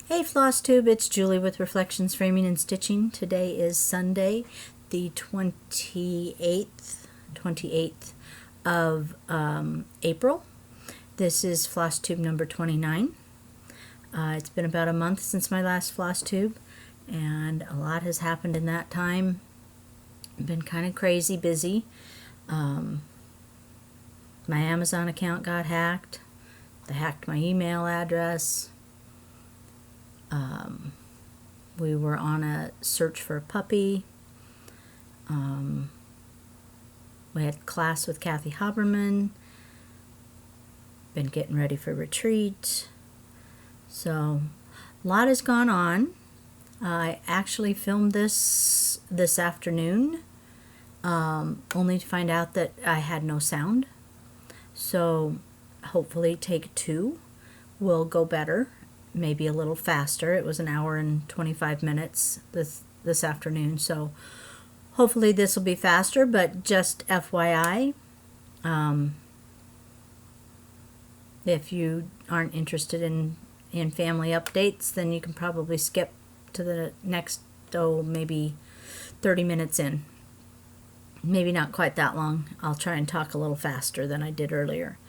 Hey Floss Tube, it's Julie with Reflections Framing and Stitching. Today is Sunday, the 28th of April. This is Floss Tube number 29. It's been about a month since my last Floss Tube, and a lot has happened in that time. Been kind of crazy busy. My Amazon account got hacked. They hacked my email address. We were on a search for a puppy. We had class with Kathy Haberman. Been getting ready for retreat. So, a lot has gone on. I actually filmed this afternoon, only to find out that I had no sound. So, hopefully take 2 will go better. Maybe a little faster. It was an hour and 25 minutes this afternoon, so hopefully this will be faster, but just FYI, if you aren't interested in family updates, then you can probably skip to the next, maybe 30 minutes in. Maybe not quite that long. I'll try and talk a little faster than I did earlier.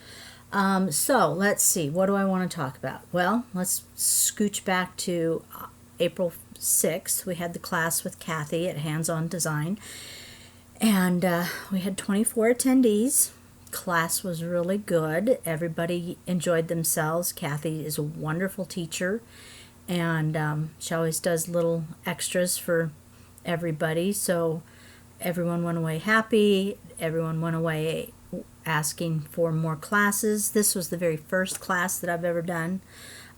So let's see, what do I want to talk about? Well, let's scooch back to April 6th. We had the class with Kathy at Hands On Design, and we had 24 attendees. Class was really good. Everybody enjoyed themselves. Kathy is a wonderful teacher, and she always does little extras for everybody, so everyone went away happy. Everyone went away asking for more classes. This was the very first class that I've ever done.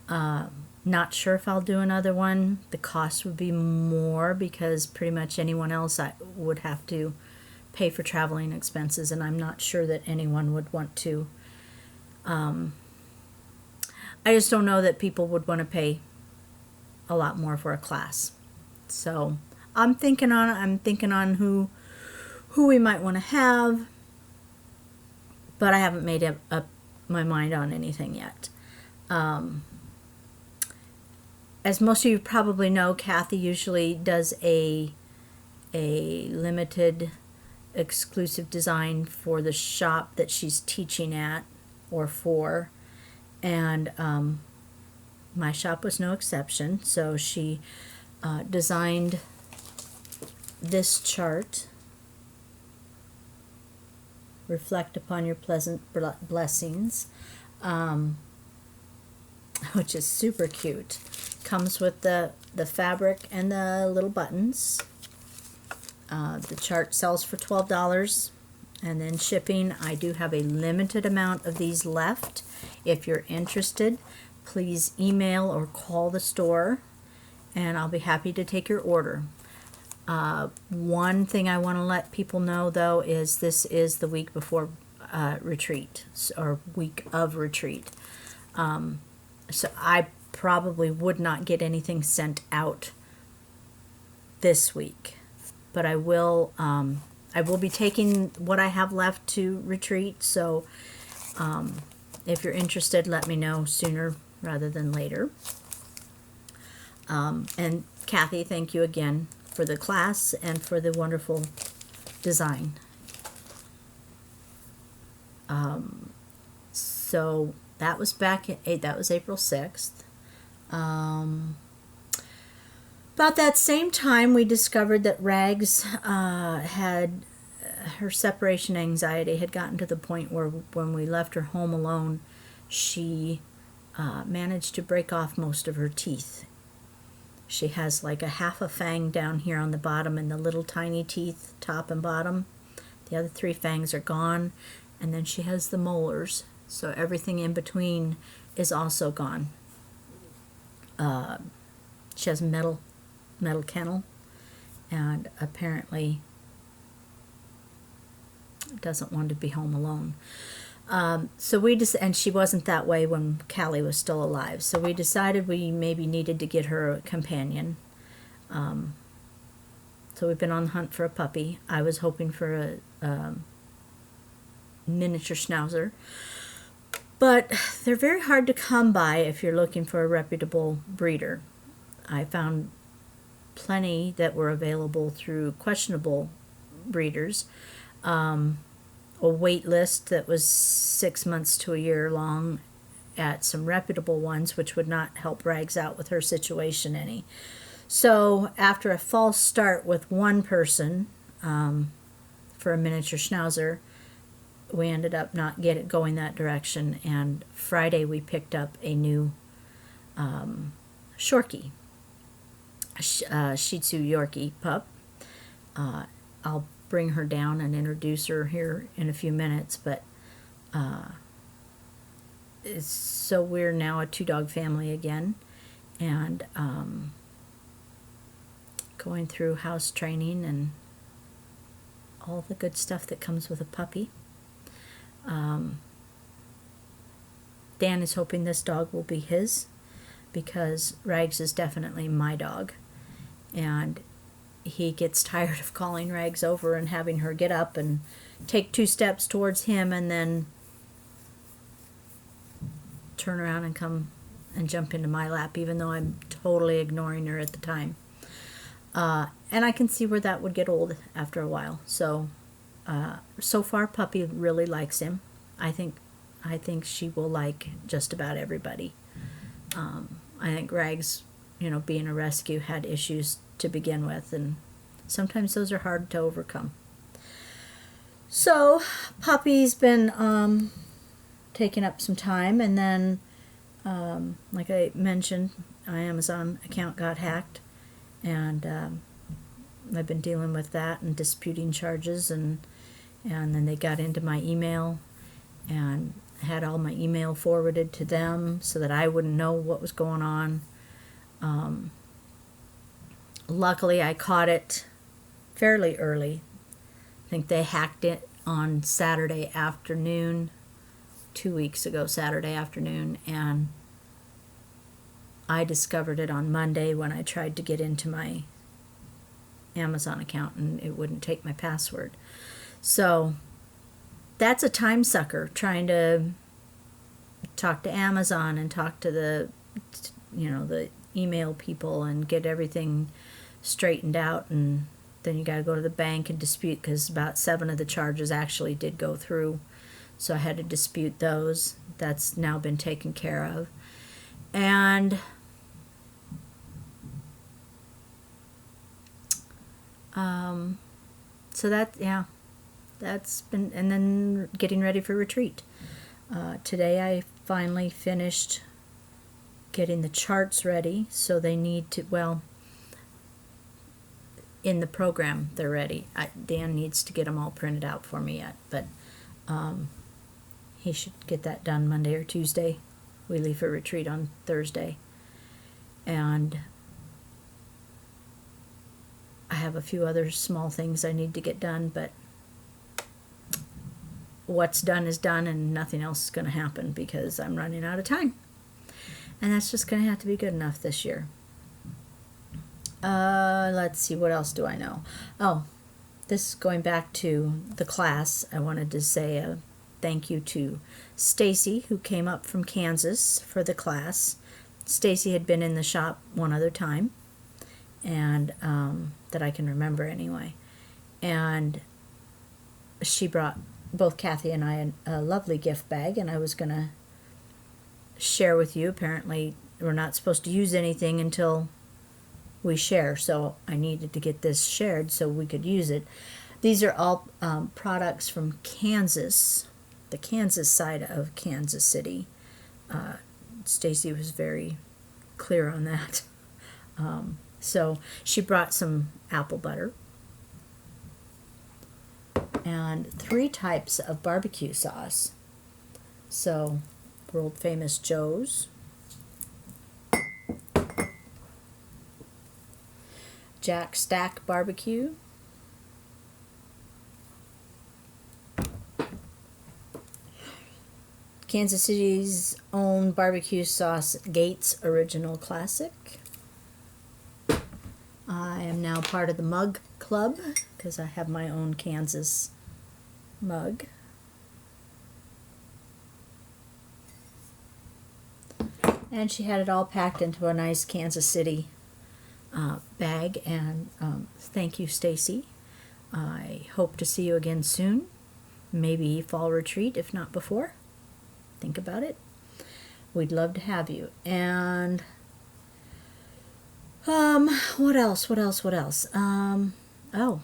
Not sure if I'll do another one. The cost would be more because pretty much anyone else I would have to pay for traveling expenses, and I'm not sure that anyone would want to. I just don't know that people would want to pay a lot more for a class. So I'm thinking on who we might want to have, but I haven't made up my mind on anything yet. As most of you probably know, Kathy usually does a limited exclusive design for the shop that she's teaching at or for, and my shop was no exception. So she designed this chart. Reflect upon your pleasant blessings, which is super cute. Comes with the fabric and the little buttons. The chart sells for $12, and then shipping. I do have a limited amount of these left. If you're interested, please email or call the store, and I'll be happy to take your order. One thing I want to let people know, though, is this is the week before retreat, or week of retreat. So I probably would not get anything sent out this week, but I will be taking what I have left to retreat. So if you're interested, let me know sooner rather than later. And Kathy, thank you again for the class and for the wonderful design. So that was that was April 6th. About that same time, we discovered that Rags had her separation anxiety had gotten to the point where when we left her home alone, she managed to break off most of her teeth. She has like a half a fang down here on the bottom and the little tiny teeth, top and bottom. The other 3 fangs are gone, and then she has the molars, so everything in between is also gone. She has a metal kennel, and apparently doesn't want to be home alone. So we and she wasn't that way when Callie was still alive. So we decided we maybe needed to get her a companion. So we've been on the hunt for a puppy. I was hoping for a miniature schnauzer, But they're very hard to come by if you're looking for a reputable breeder. I found plenty that were available through questionable breeders. A wait list that was 6 months to a year long at some reputable ones, which would not help Rags out with her situation any. So after a false start with one person for a miniature schnauzer, we ended up not going that direction, and Friday we picked up a new Shorkie, Shih Tzu Yorkie pup. I'll bring her down and introduce her here in a few minutes, but so we're now a 2-dog family again, and going through house training and all the good stuff that comes with a puppy. Dan is hoping this dog will be his, because Rags is definitely my dog, and he gets tired of calling Rags over and having her get up and take 2 steps towards him and then turn around and come and jump into my lap, even though I'm totally ignoring her at the time. And I can see where that would get old after a while. So far Puppy really likes him. I think she will like just about everybody. I think Rags, being a rescue, had issues to begin with, and sometimes those are hard to overcome. So Puppy's been taking up some time, and then like I mentioned, my Amazon account got hacked, and I've been dealing with that and disputing charges, and then they got into my email and had all my email forwarded to them so that I wouldn't know what was going on. Luckily, I caught it fairly early. I think they hacked it on Saturday afternoon, 2 weeks ago, Saturday afternoon, and I discovered it on Monday when I tried to get into my Amazon account and it wouldn't take my password. So that's a time sucker, trying to talk to Amazon and talk to the email people and get everything straightened out, and then you got to go to the bank and dispute, because about 7 of the charges actually did go through, so I had to dispute those. That's now been taken care of, and so that's been, and then getting ready for retreat. Today I finally finished getting the charts ready, so they need to, in the program they're ready. Dan needs to get them all printed out for me yet, but he should get that done Monday or Tuesday. We leave for retreat on Thursday, and I have a few other small things I need to get done, but what's done is done, and nothing else is going to happen because I'm running out of time. And that's just going to have to be good enough this year. Let's see, what else do I know? Oh, this is going back to the class. I wanted to say a thank you to Stacey, who came up from Kansas for the class. Stacey had been in the shop one other time, and that I can remember anyway. And she brought both Kathy and I a lovely gift bag, and I was going to share with you. Apparently we're not supposed to use anything until we share, so I needed to get this shared so we could use it. These are all products from Kansas, the Kansas side of Kansas City. Stacey was very clear on that. So she brought some apple butter and 3 types of barbecue sauce. So world famous Joe's, Jack Stack barbecue, Kansas City's own barbecue sauce, Gates Original Classic. I am now part of the mug club because I have my own Kansas mug. And she had it all packed into a nice Kansas City bag. And thank you, Stacey. I hope to see you again soon. Maybe fall retreat, if not before. Think about it. We'd love to have you. And what else? Oh,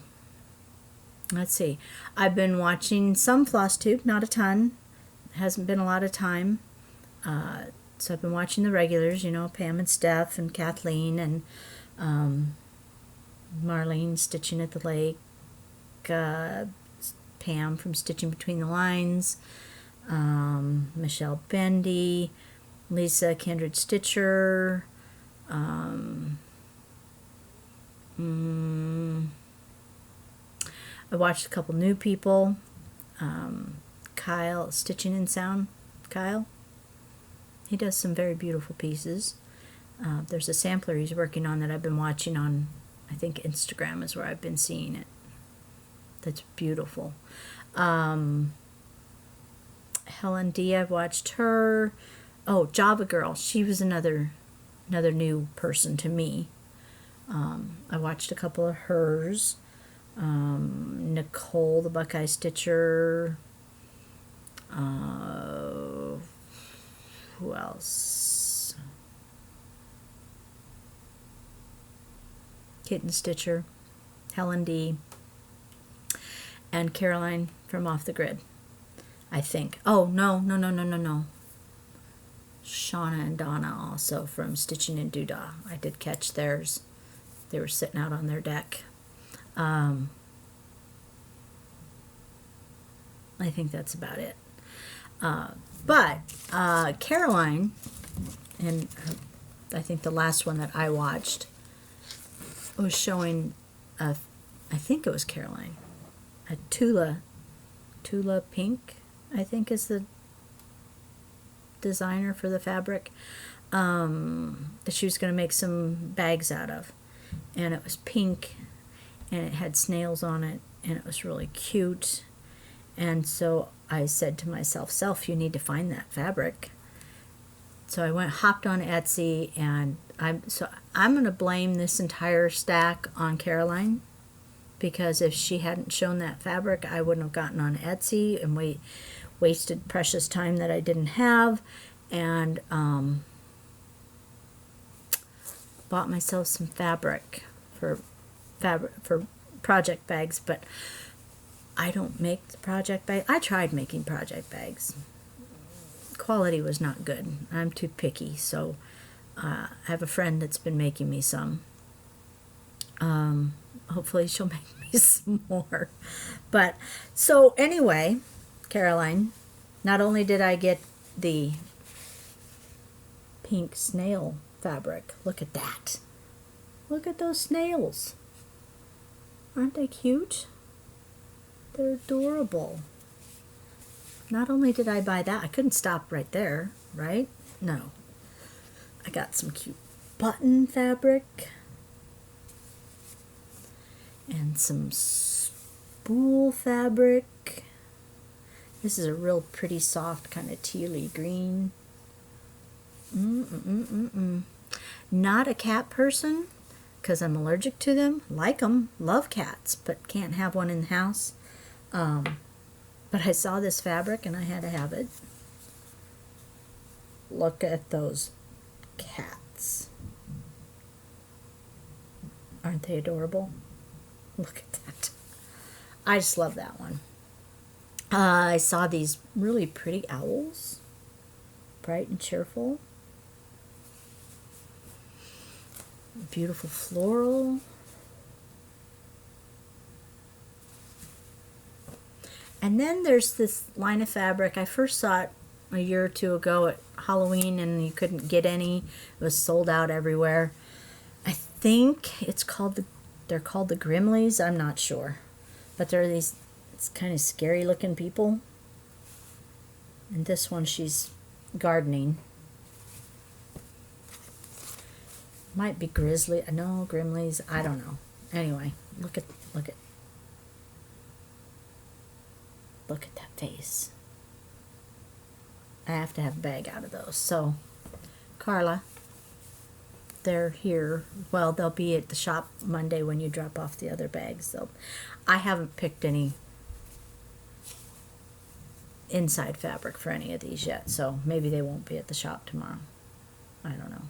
let's see. I've been watching some Floss Tube, not a ton. Hasn't been a lot of time. So I've been watching the regulars, you know, Pam and Steph and Kathleen and Marlene Stitching at the Lake, Pam from Stitching Between the Lines, Michelle Bendy, Lisa Kindred Stitcher, I watched a couple new people. Kyle, Stitching in Sound. Kyle. He does some very beautiful pieces. There's a sampler he's working on that I've been watching on, I think Instagram is where I've been seeing it. That's beautiful. Helen D, I've watched her. Oh, Java Girl. She was another new person to me. I watched a couple of hers. Nicole, the Buckeye Stitcher. Who else? Kitten Stitcher. Helen D. And Caroline from Off the Grid, I think. Oh, no. Shauna and Donna also from Stitching and Doodah. I did catch theirs. They were sitting out on their deck. I think that's about it. But Caroline, and I think the last one that I watched was showing, I think it was Caroline, a Tula Pink, I think is the designer for the fabric, that she was going to make some bags out of. And it was pink, and it had snails on it, and it was really cute. And so I said to myself, Self, you need to find that fabric. So I hopped on Etsy, and I'm going to blame this entire stack on Caroline, because if she hadn't shown that fabric, I wouldn't have gotten on Etsy and wasted precious time that I didn't have, and bought myself some fabric for project bags. But I don't make the project bag. I tried making project bags. Quality was not good. I'm too picky, so I have a friend that's been making me some. Hopefully she'll make me some more. But so anyway, Caroline, not only did I get the pink snail fabric, look at that. Look at those snails. Aren't they cute? They're adorable. Not only did I buy that, I couldn't stop right there, right? No. I got some cute button fabric and some spool fabric. This is a real pretty soft kind of tealy green. Not a cat person because I'm allergic to them. Like them, love cats, but can't have one in the house. But I saw this fabric and I had to have it. Look at those cats. Aren't they adorable? Look at that. I just love that one. I saw these really pretty owls. Bright and cheerful. Beautiful floral. And then there's this line of fabric. I first saw it a year or two ago at Halloween, and you couldn't get any. It was sold out everywhere. I think they're called the Grimleys. I'm not sure. But they're these kind of scary looking people. And this one, she's gardening. Might be grizzly. No, Grimleys. I don't know. Anyway, look at that face. I have to have a bag out of those. So Carla. They're here. Well, they'll be at the shop Monday when you drop off the other bags. So I haven't picked any inside fabric for any of these yet, so maybe they won't be at the shop tomorrow. I don't know.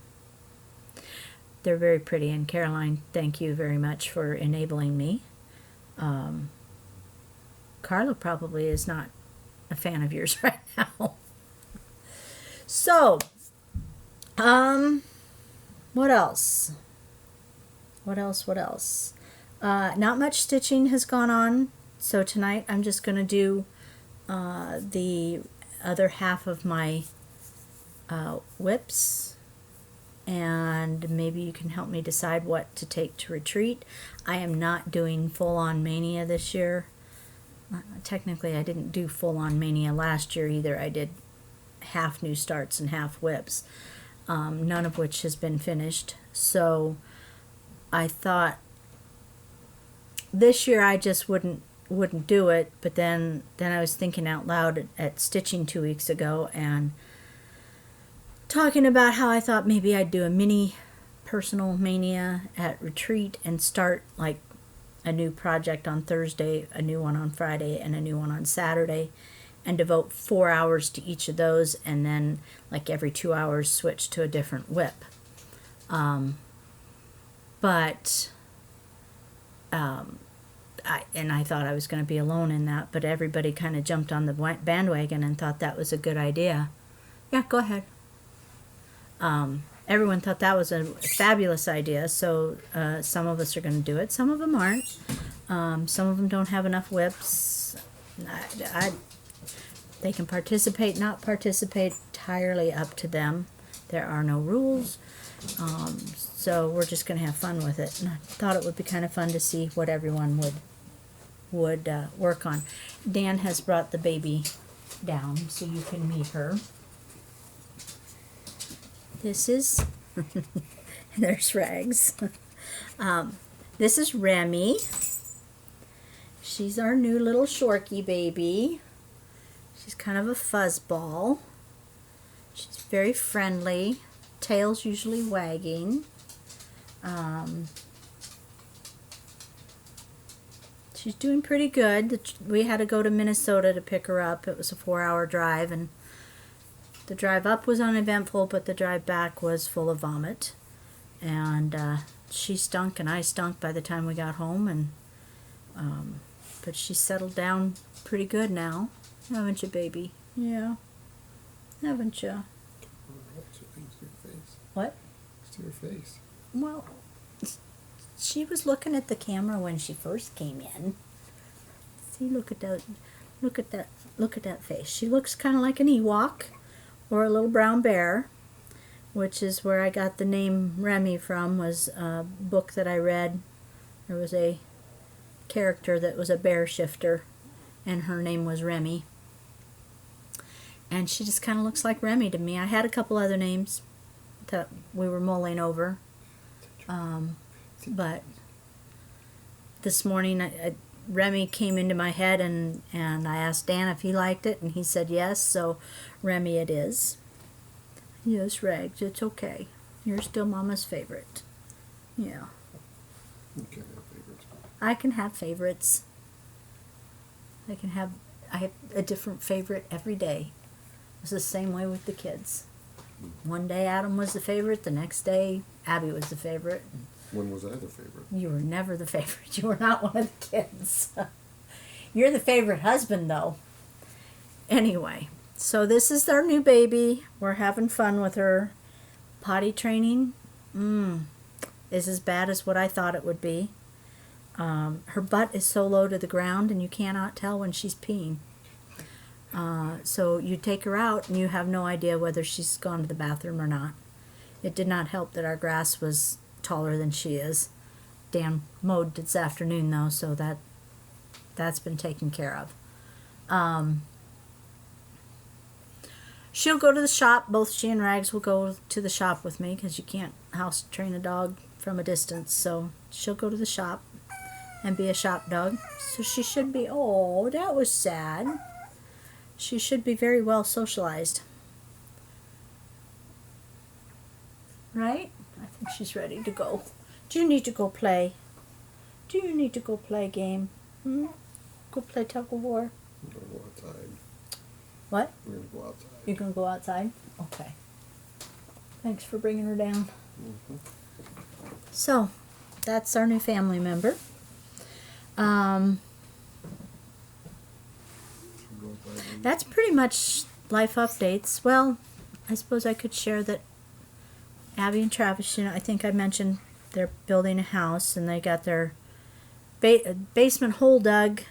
They're very pretty, and Caroline, thank you very much for enabling me. Carla probably is not a fan of yours right now. So, what else? What else? Not much stitching has gone on, so tonight I'm just going to do the other half of my WIPs, and maybe you can help me decide what to take to retreat. I am not doing full-on mania this year. Technically, I didn't do full-on mania last year either. I did half new starts and half WIPs, none of which has been finished. So I thought this year I just wouldn't do it, but then I was thinking out loud at stitching 2 weeks ago and talking about how I thought maybe I'd do a mini personal mania at retreat and start like a new project on Thursday, a new one on Friday, and a new one on Saturday, and devote 4 hours to each of those, and then like every 2 hours switch to a different WIP. I thought I was going to be alone in that, but everybody kind of jumped on the bandwagon and thought that was a good idea. Yeah, go ahead. Everyone thought that was a fabulous idea, so some of us are going to do it. Some of them aren't. Some of them don't have enough WIPs. They can participate, not participate, entirely up to them. There are no rules. So we're just going to have fun with it. And I thought it would be kind of fun to see what everyone would work on. Dan has brought the baby down so you can meet her. This is, there's Rags. This is Remy. She's our new little Shorky baby. She's kind of a fuzzball. She's very friendly. Tail's usually wagging. She's doing pretty good. We had to go to Minnesota to pick her up. It was a 4-hour drive, and the drive up was uneventful, but the drive back was full of vomit. And she stunk and I stunk by the time we got home. And but she's settled down pretty good now. Haven't you, baby? Yeah. Haven't you? What? It's to your face. Well, she was looking at the camera when she first came in. See, look at that face. She looks kind of like an Ewok or a little brown bear, which is where I got the name Remy from. Was a book that I read. There was a character that was a bear shifter, and her name was Remy. And she just kind of looks like Remy to me. I had a couple other names that we were mulling over. But this morning, Remy came into my head, and I asked Dan if he liked it, and he said yes, so Remy it is. Yes, Rags, it's okay. You're still Mama's favorite. Yeah. You can't have favorites. I can have favorites. I have a different favorite every day. It's the same way with the kids. One day Adam was the favorite, the next day Abby was the favorite. When was I the favorite? You were never the favorite. You were not one of the kids. You're the favorite husband, though. Anyway, so this is our new baby. We're having fun with her. Potty training is as bad as what I thought it would be. Her butt is so low to the ground, and you cannot tell when she's peeing. So you take her out, and you have no idea whether she's gone to the bathroom or not. It did not help that our grass was taller than she is. Dan mowed this afternoon, though, so that's been taken care of. She'll go to the shop. Both she and Rags will go to the shop with me, because you can't house train a dog from a distance. So she'll go to the shop and be a shop dog. So she should be, oh, that was sad. She should be very well socialized. right? I think she's ready to go. Do you need to go play? Do you need to go play game? Go play tug of war? I'm gonna go outside. What? We're gonna go outside. You're going to go outside? Okay. Thanks for bringing her down. So, that's our new family member. That's pretty much life updates. Well, I suppose I could share that Abby and Travis, I think I mentioned they're building a house and they got their basement hole dug.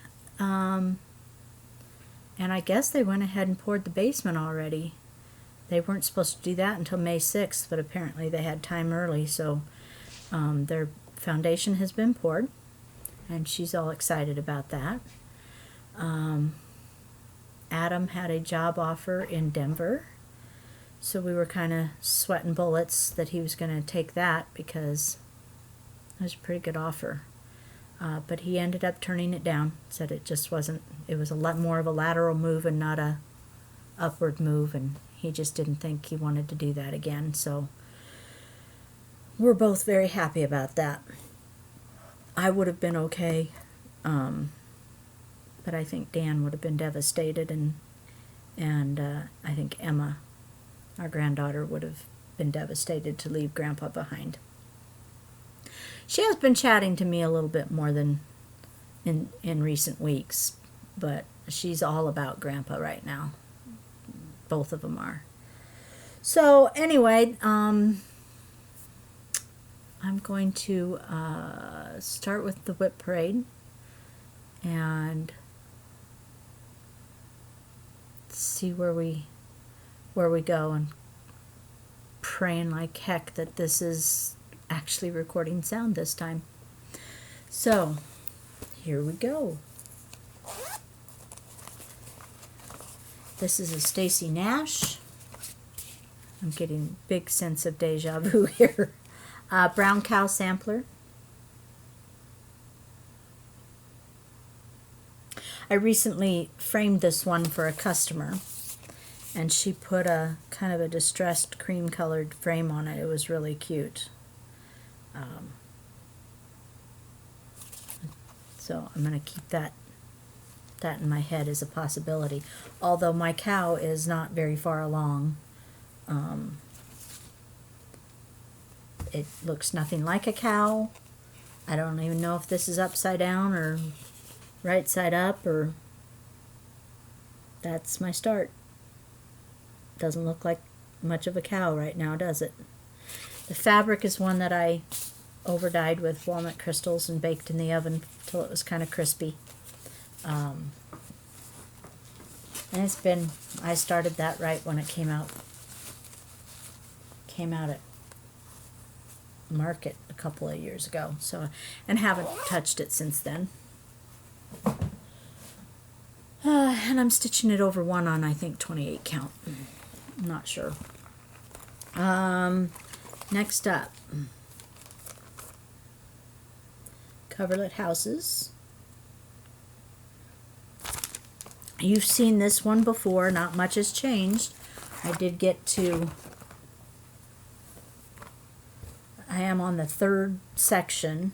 And I guess they went ahead and poured the basement already. They weren't supposed to do that until May 6th, but apparently they had time early, so their foundation has been poured, and she's all excited about that. Adam had a job offer in Denver, so we were kind of sweating bullets that he was going to take that because it was a pretty good offer. But he ended up turning it down, said it just wasn't, it was a lot more of a lateral move and not a upward move, and he just didn't think he wanted to do that again, so we're both very happy about that. I would have been okay, but I think Dan would have been devastated, and I think Emma, our granddaughter, would have been devastated to leave Grandpa behind. She has been chatting to me a little bit more than in recent weeks, but she's all about Grandpa right now. Both of them are. So anyway, I'm going to start with the WIP Parade and see where we go, and praying like heck that this is actually recording sound this time. So here we go. This is a Stacey Nash. I'm getting a big sense of deja vu here. Brown Cow Sampler. I recently framed this one for a customer, and she put a kind of a distressed cream colored frame on it. It was really cute. So I'm going to keep that in my head as a possibility. Although my cow is not very far along. It looks nothing like a cow. I don't even know if this is upside down or right side up, or that's my start. Doesn't look like much of a cow right now, does it? The fabric is one that I overdyed with walnut crystals and baked in the oven till it was kind of crispy. And it's been, I started that right when it came out at market a couple of years ago, so, and haven't touched it since then. And I'm stitching it over one on, I think, 28 count. I'm not sure. Next up, coverlet houses. You've seen this one before, not much has changed. I did get to, I am on the third section.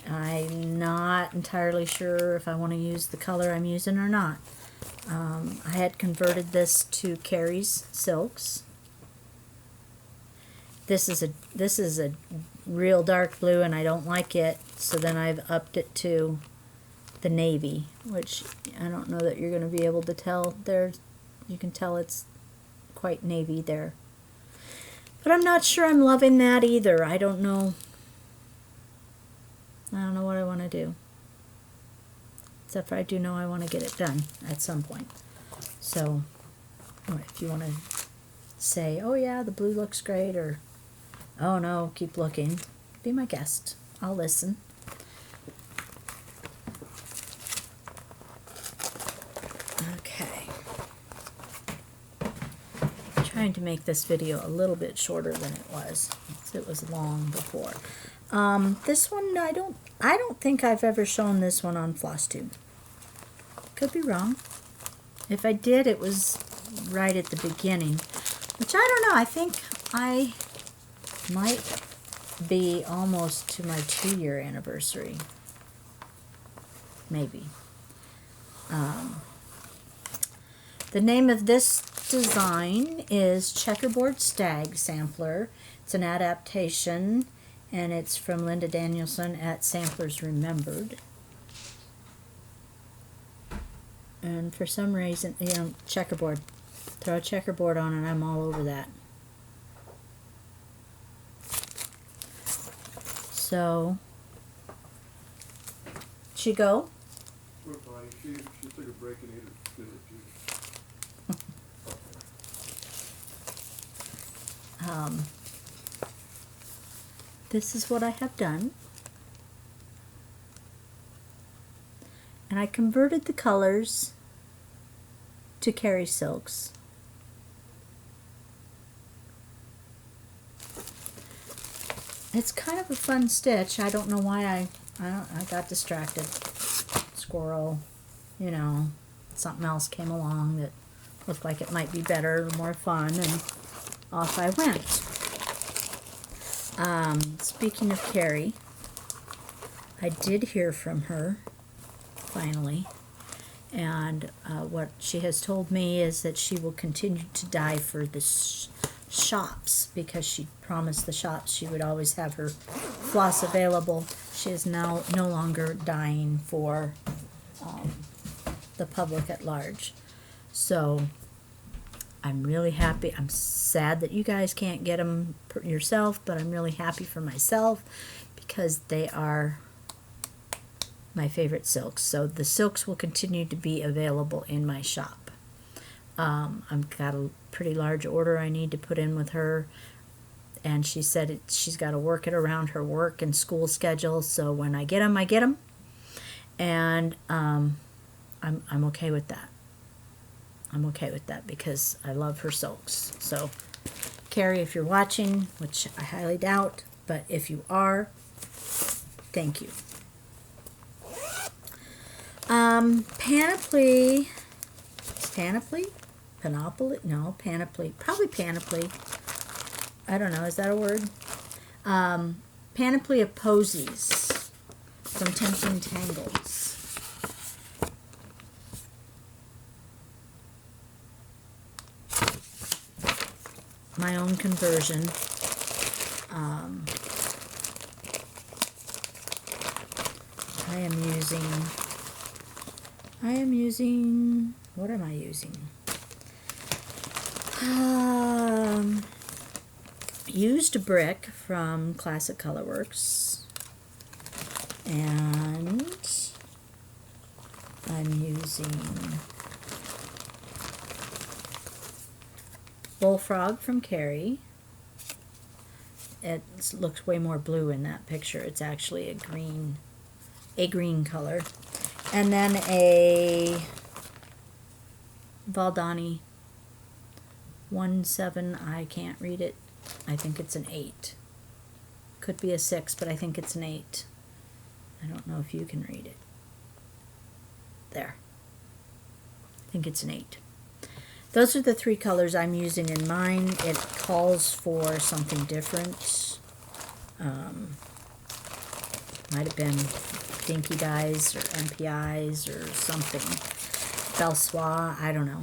I'm not entirely sure if I want to use the color I'm using or not. I had converted this to Carrie's Silks. This is a real dark blue and I don't like it, so then I've upped it to the navy, which I don't know that you're going to be able to tell. There, you can tell it's quite navy there. But I'm not sure I'm loving that either. I don't know. I don't know what I want to do. Except for I do know I want to get it done at some point. So, if you want to say, oh yeah, the blue looks great, or oh no, keep looking, be my guest. I'll listen. Okay. I'm trying to make this video a little bit shorter than it was. It was long before. This one, I don't think I've ever shown this one on Floss Tube. Could be wrong. If I did, it was right at the beginning, which I don't know. I think I might be almost to my 2-year anniversary. Maybe. The name of this design is Checkerboard Stag Sampler. It's an adaptation, and it's from Linda Danielson at Samplers Remembered. And for some reason, you know, checkerboard. Throw a checkerboard on and I'm all over that. So, she go? We're fine. She took a break and ate her dinner too. This is what I have done. And I converted the colors to Carrie silks. It's kind of a fun stitch. I don't know why I got distracted. Squirrel, you know, something else came along that looked like it might be better, more fun, and off I went. Speaking of Carrie, I did hear from her finally, and what she has told me is that she will continue to dye for the shops, because she promised the shops she would always have her floss available. She is now no longer dyeing for the public at large. So I'm really happy. I'm sad that you guys can't get them yourself, but I'm really happy for myself because they are my favorite silks. So the silks will continue to be available in my shop. I've got a pretty large order I need to put in with her, and she said she's got to work it around her work and school schedule. So when I get them, I get them, and I'm okay with that. I'm okay with that because I love her silks. So, Carrie, if you're watching, which I highly doubt, but if you are, thank you. Panoply. Probably Panoply. I don't know, is that a word? Panoply of Posies from Tempting Tangles. My own conversion. I am using, what am I using? Used brick from Classic Colorworks, and I'm using Bullfrog from Carrie. It looks way more blue in that picture. It's actually a green color. And then a Valdani 1-7, I can't read it. I think it's an 8. Could be a 6, but I think it's an 8. I don't know if you can read it. There. I think it's an 8. Those are the 3 colors I'm using in mine. It calls for something different. Might have been Dinky Dyes or MPIs or something. Belsois, I don't know.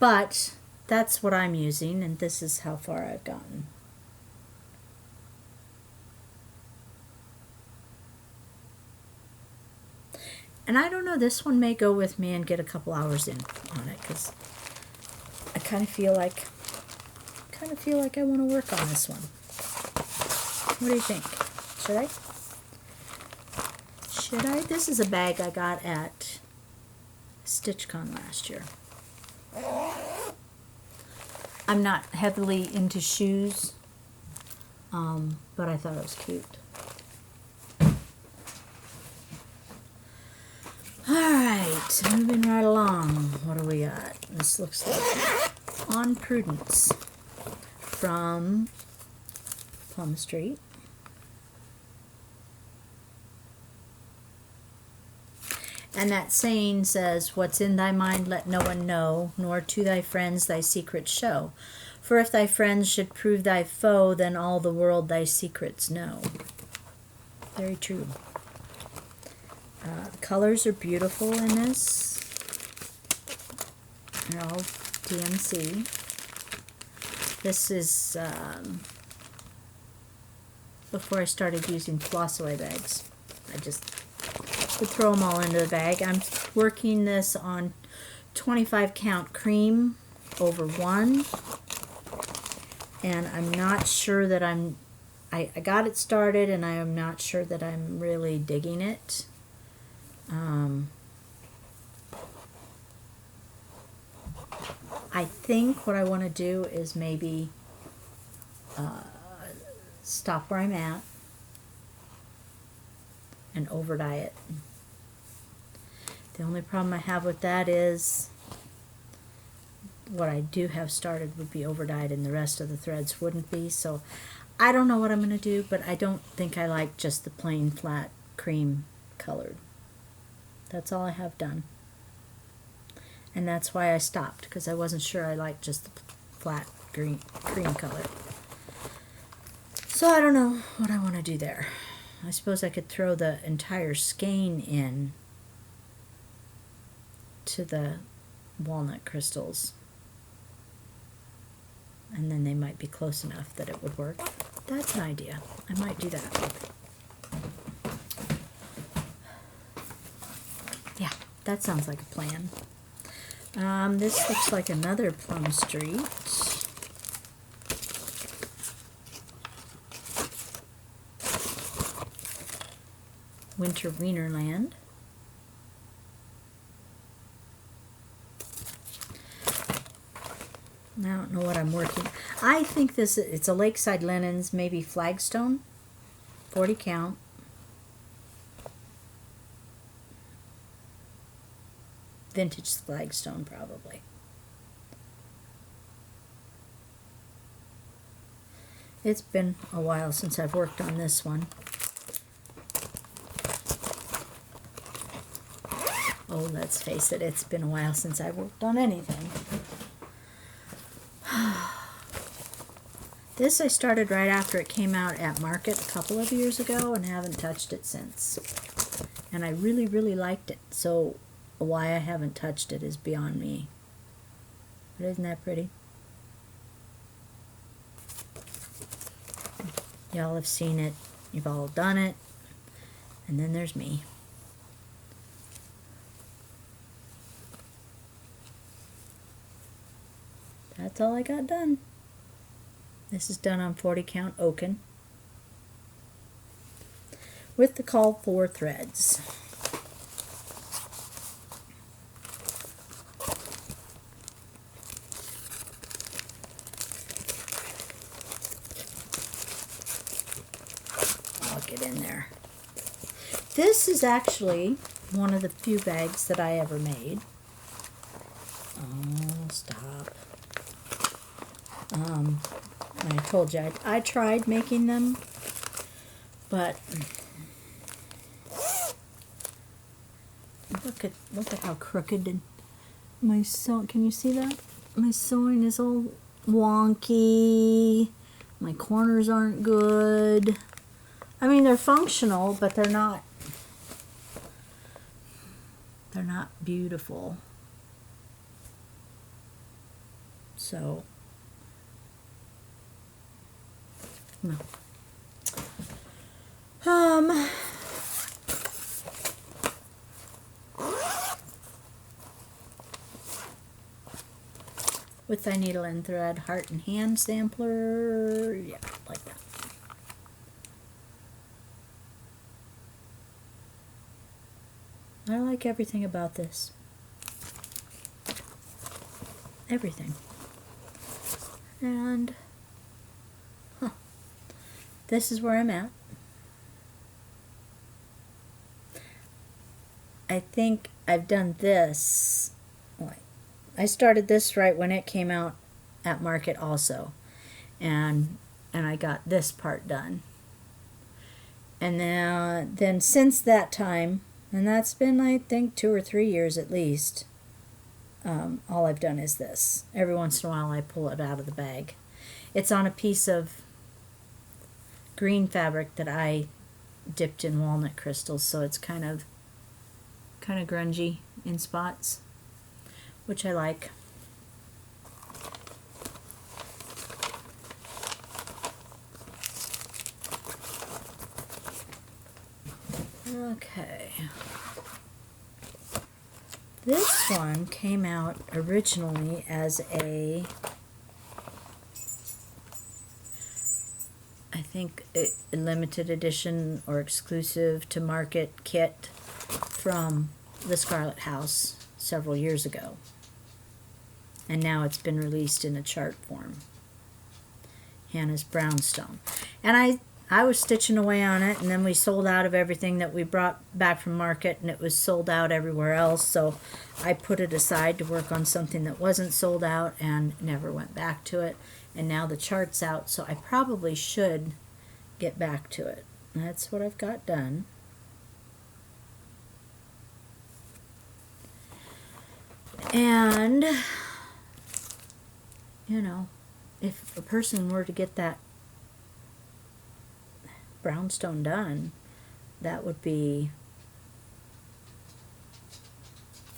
But that's what I'm using, and this is how far I've gotten. And I don't know, this one may go with me and get a couple hours in on it, because I kind of feel like I want to work on this one. What do you think? Should I? This is a bag I got at StitchCon last year. I'm not heavily into shoes, but I thought it was cute. Alright, moving right along. What do we got? This looks like On Prudence from Plum Street. And that saying says, "What's in thy mind let no one know, nor to thy friends thy secret show. For if thy friends should prove thy foe, then all the world thy secrets know. Very true. The colors are beautiful in this. They're all DMC. This is before I started using floss away bags. I just would throw them all into the bag. I'm working this on 25 count cream over 1. And I'm not sure that I got it started, and I am not sure that I'm really digging it. I think what I want to do is maybe stop where I'm at and over dye it. The only problem I have with that is what I do have started would be over dyed and the rest of the threads wouldn't be. So I don't know what I'm going to do, but I don't think I like just the plain flat cream colored. That's all I have done. And that's why I stopped, because I wasn't sure I liked just the flat cream color. So I don't know what I want to do there. I suppose I could throw the entire skein in to the walnut crystals, and then they might be close enough that it would work. That's an idea. I might do that. Yeah, that sounds like a plan. This looks like another Plum Street. Winter Wienerland. I don't know what I'm working. I think it's a Lakeside Linens, maybe Flagstone, 40 count. Vintage Flagstone, probably. It's been a while since I've worked on this one. Oh, let's face it, it's been a while since I've worked on anything. This I started right after it came out at market a couple of years ago and haven't touched it since. And I really, really liked it. So why I haven't touched it is beyond me. But isn't that pretty? Y'all have seen it. You've all done it. And then there's me. That's all I got done. This is done on 40 count oaken with the called for threads. I'll get in there. This is actually one of the few bags that I ever made. Oh, stop. I told you I tried making them, but look at how crooked and my sewing. Can you see that? My sewing is all wonky. My corners aren't good. I mean, they're functional, but they're not beautiful. So no. With thy needle and thread, heart and hand sampler. Yeah, like that. I like everything about this. Everything. And this is where I'm at. I think I've done this. I started this right when it came out at market also. And I got this part done. And then since that time, and that's been I think 2 or 3 years at least, all I've done is this. Every once in a while I pull it out of the bag. It's on a piece of green fabric that I dipped in walnut crystals, so it's kind of grungy in spots, which I like. Okay. This one came out originally as a, I think, a limited edition or exclusive to market kit from the Scarlet House several years ago. And now it's been released in a chart form. Hannah's Brownstone. And I was stitching away on it, and then we sold out of everything that we brought back from market, and it was sold out everywhere else, so I put it aside to work on something that wasn't sold out and never went back to it. And now the chart's out, so I probably should get back to it. That's what I've got done. And, you know, if a person were to get that brownstone done, that would be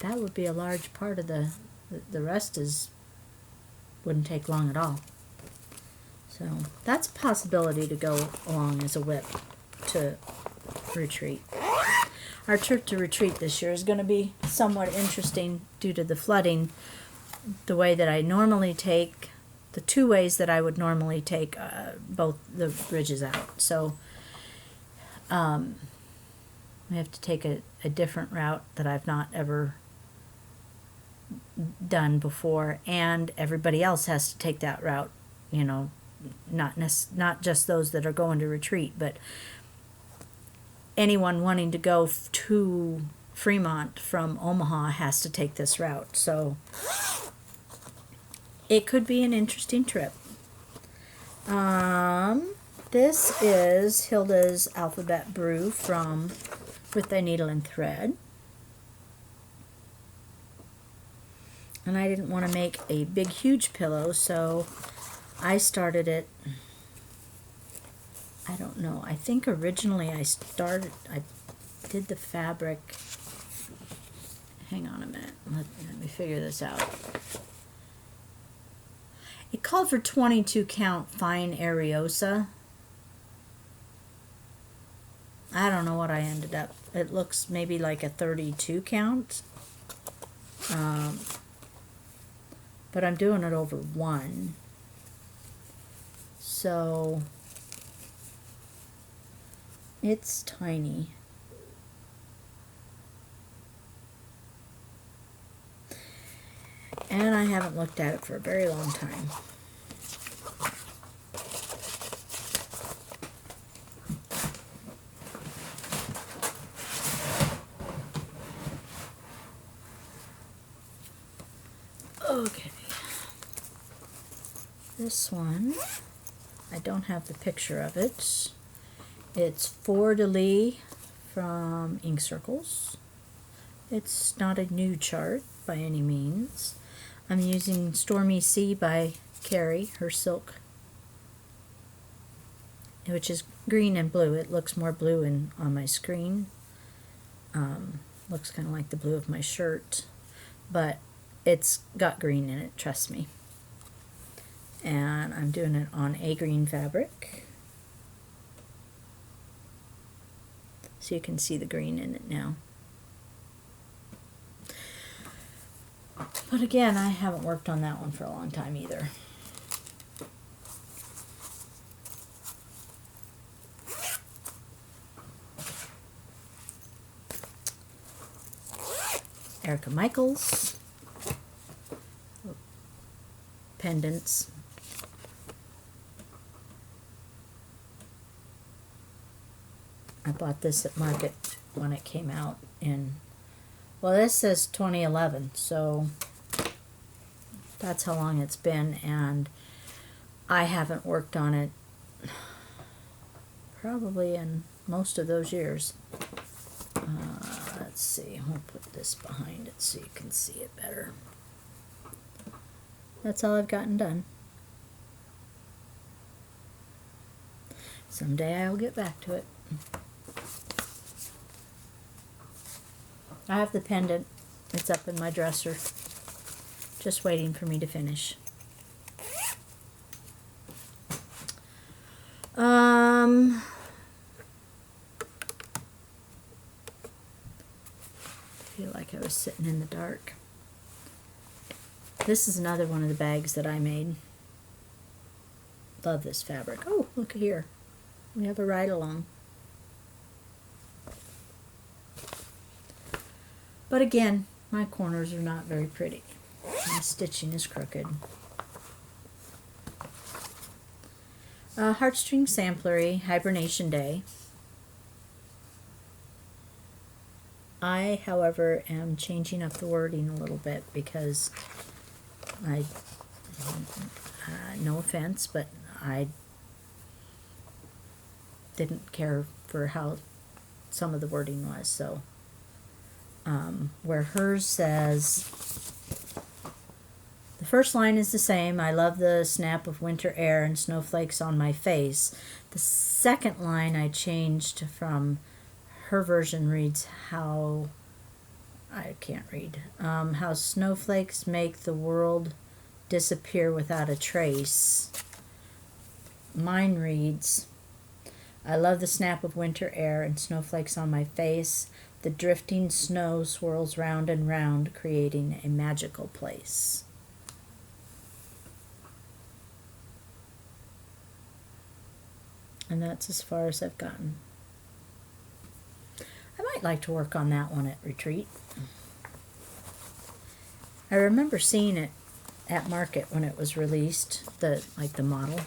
a large part of the rest wouldn't take long at all. So that's a possibility to go along as a WIP to retreat. Our trip to retreat this year is going to be somewhat interesting due to the flooding. The way that I normally take, the two ways that I would normally take both the bridges out. So we have to take a different route that I've not ever done before, and everybody else has to take that route, you know, not just those that are going to retreat, but anyone wanting to go to Fremont from Omaha has to take this route. So it could be an interesting trip. This is Hilda's Alphabet Brew from With Thy Needle and Thread. And I didn't want to make a big, huge pillow, so I started it, I don't know, I think originally I did the fabric, hang on a minute, let me figure this out. It called for 22 count fine areosa. I don't know what I ended up. It looks maybe like a 32 count. But I'm doing it over one. So it's tiny. And I haven't looked at it for a very long time. Okay. This one, I don't have the picture of it. It's for Delije from Ink Circles. It's not a new chart by any means. I'm using Stormy Sea by Carrie, her silk, which is green and blue. It looks more blue on my screen. Looks kind of like the blue of my shirt, but it's got green in it, trust me. And I'm doing it on a green fabric. So you can see the green in it now. But again, I haven't worked on that one for a long time either. Erica Michaels. Pendants. I bought this at Market when it came out in, well, this says 2011, so that's how long it's been, and I haven't worked on it probably in most of those years. Let's see, I'll put this behind it so you can see it better. That's all I've gotten done. Someday I'll get back to it. I have the pendant. It's up in my dresser, just waiting for me to finish. I feel like I was sitting in the dark. This is another one of the bags that I made. Love this fabric. Oh, look here. We have a ride-along. But again, my corners are not very pretty. My stitching is crooked. Heartstring Samplery, Hibernation Day. I, however, am changing up the wording a little bit because no offense, but I didn't care for how some of the wording was. So, where hers says, the first line is the same, I love the snap of winter air and snowflakes on my face. The second line I changed from, her version reads, how snowflakes make the world disappear without a trace. Mine reads, I love the snap of winter air and snowflakes on my face. The drifting snow swirls round and round, creating a magical place. And that's as far as I've gotten. I might like to work on that one at retreat. I remember seeing it at market when it was released, the model,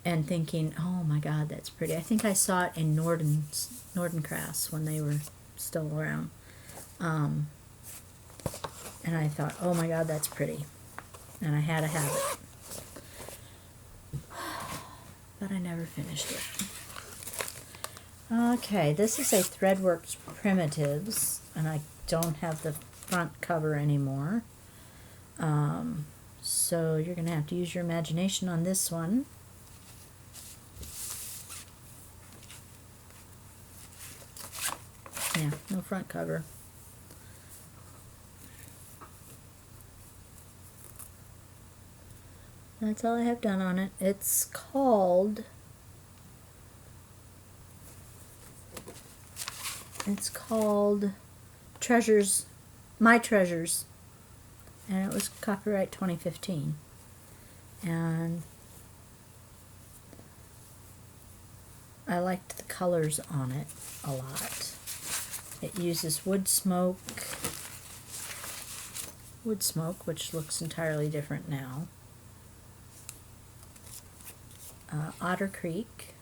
and thinking, oh my God, that's pretty. I think I saw it in Nordencrafts when they were still around. And I thought, oh my God, that's pretty. And I had to have it. But I never finished it. Okay, this is a Threadworks Primitives, and I don't have the front cover anymore. So you're going to have to use your imagination on this one. Yeah, no front cover. That's all I have done on it. It's called Treasures, My Treasures, and it was copyright 2015. And I liked the colors on it a lot. It uses wood smoke, which looks entirely different now. Otter Creek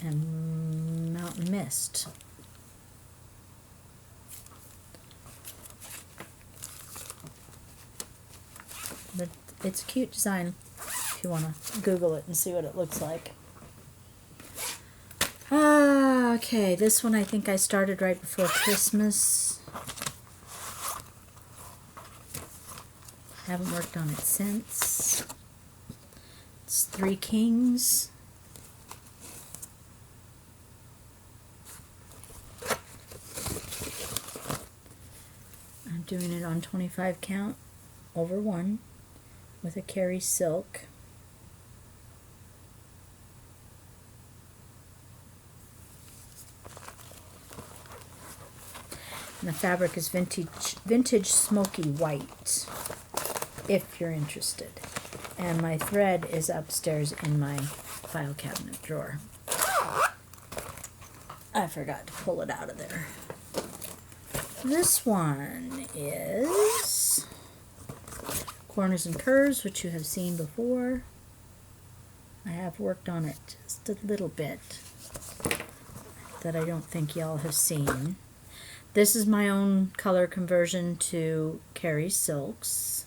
and Mountain Mist. But it's a cute design if you want to Google it and see what it looks like. Okay, this one I think I started right before Christmas. Haven't worked on it since. It's Three Kings. I'm doing it on 25 count over 1 with a Carrie silk. And the fabric is vintage smoky white, if you're interested. And my thread is upstairs in my file cabinet drawer. I forgot to pull it out of there. This one is Corners and Curves, which you have seen before. I have worked on it just a little bit that I don't think y'all have seen. This is my own color conversion to Carrie silks.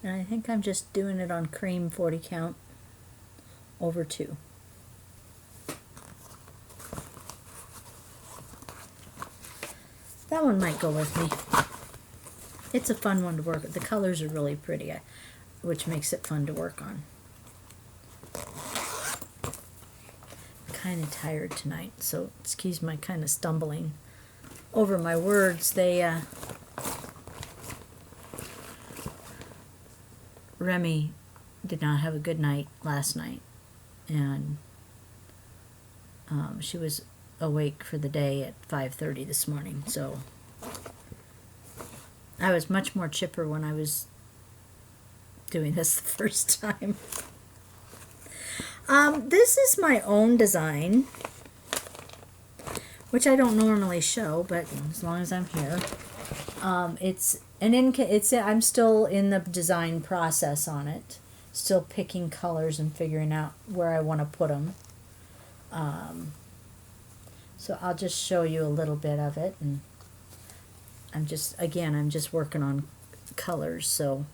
And I think I'm just doing it on cream 40 count over 2. That one might go with me. It's a fun one to work with. The colors are really pretty, which makes it fun to work on. I'm kind of tired tonight, so excuse my kind of stumbling over my words. Remy did not have a good night last night, and she was awake for the day at 5:30 this morning, so I was much more chipper when I was doing this the first time. This is my own design, which I don't normally show, but as long as I'm here. I'm still in the design process on it, still picking colors and figuring out where I want to put them. So I'll just show you a little bit of it, and I'm just working on colors, so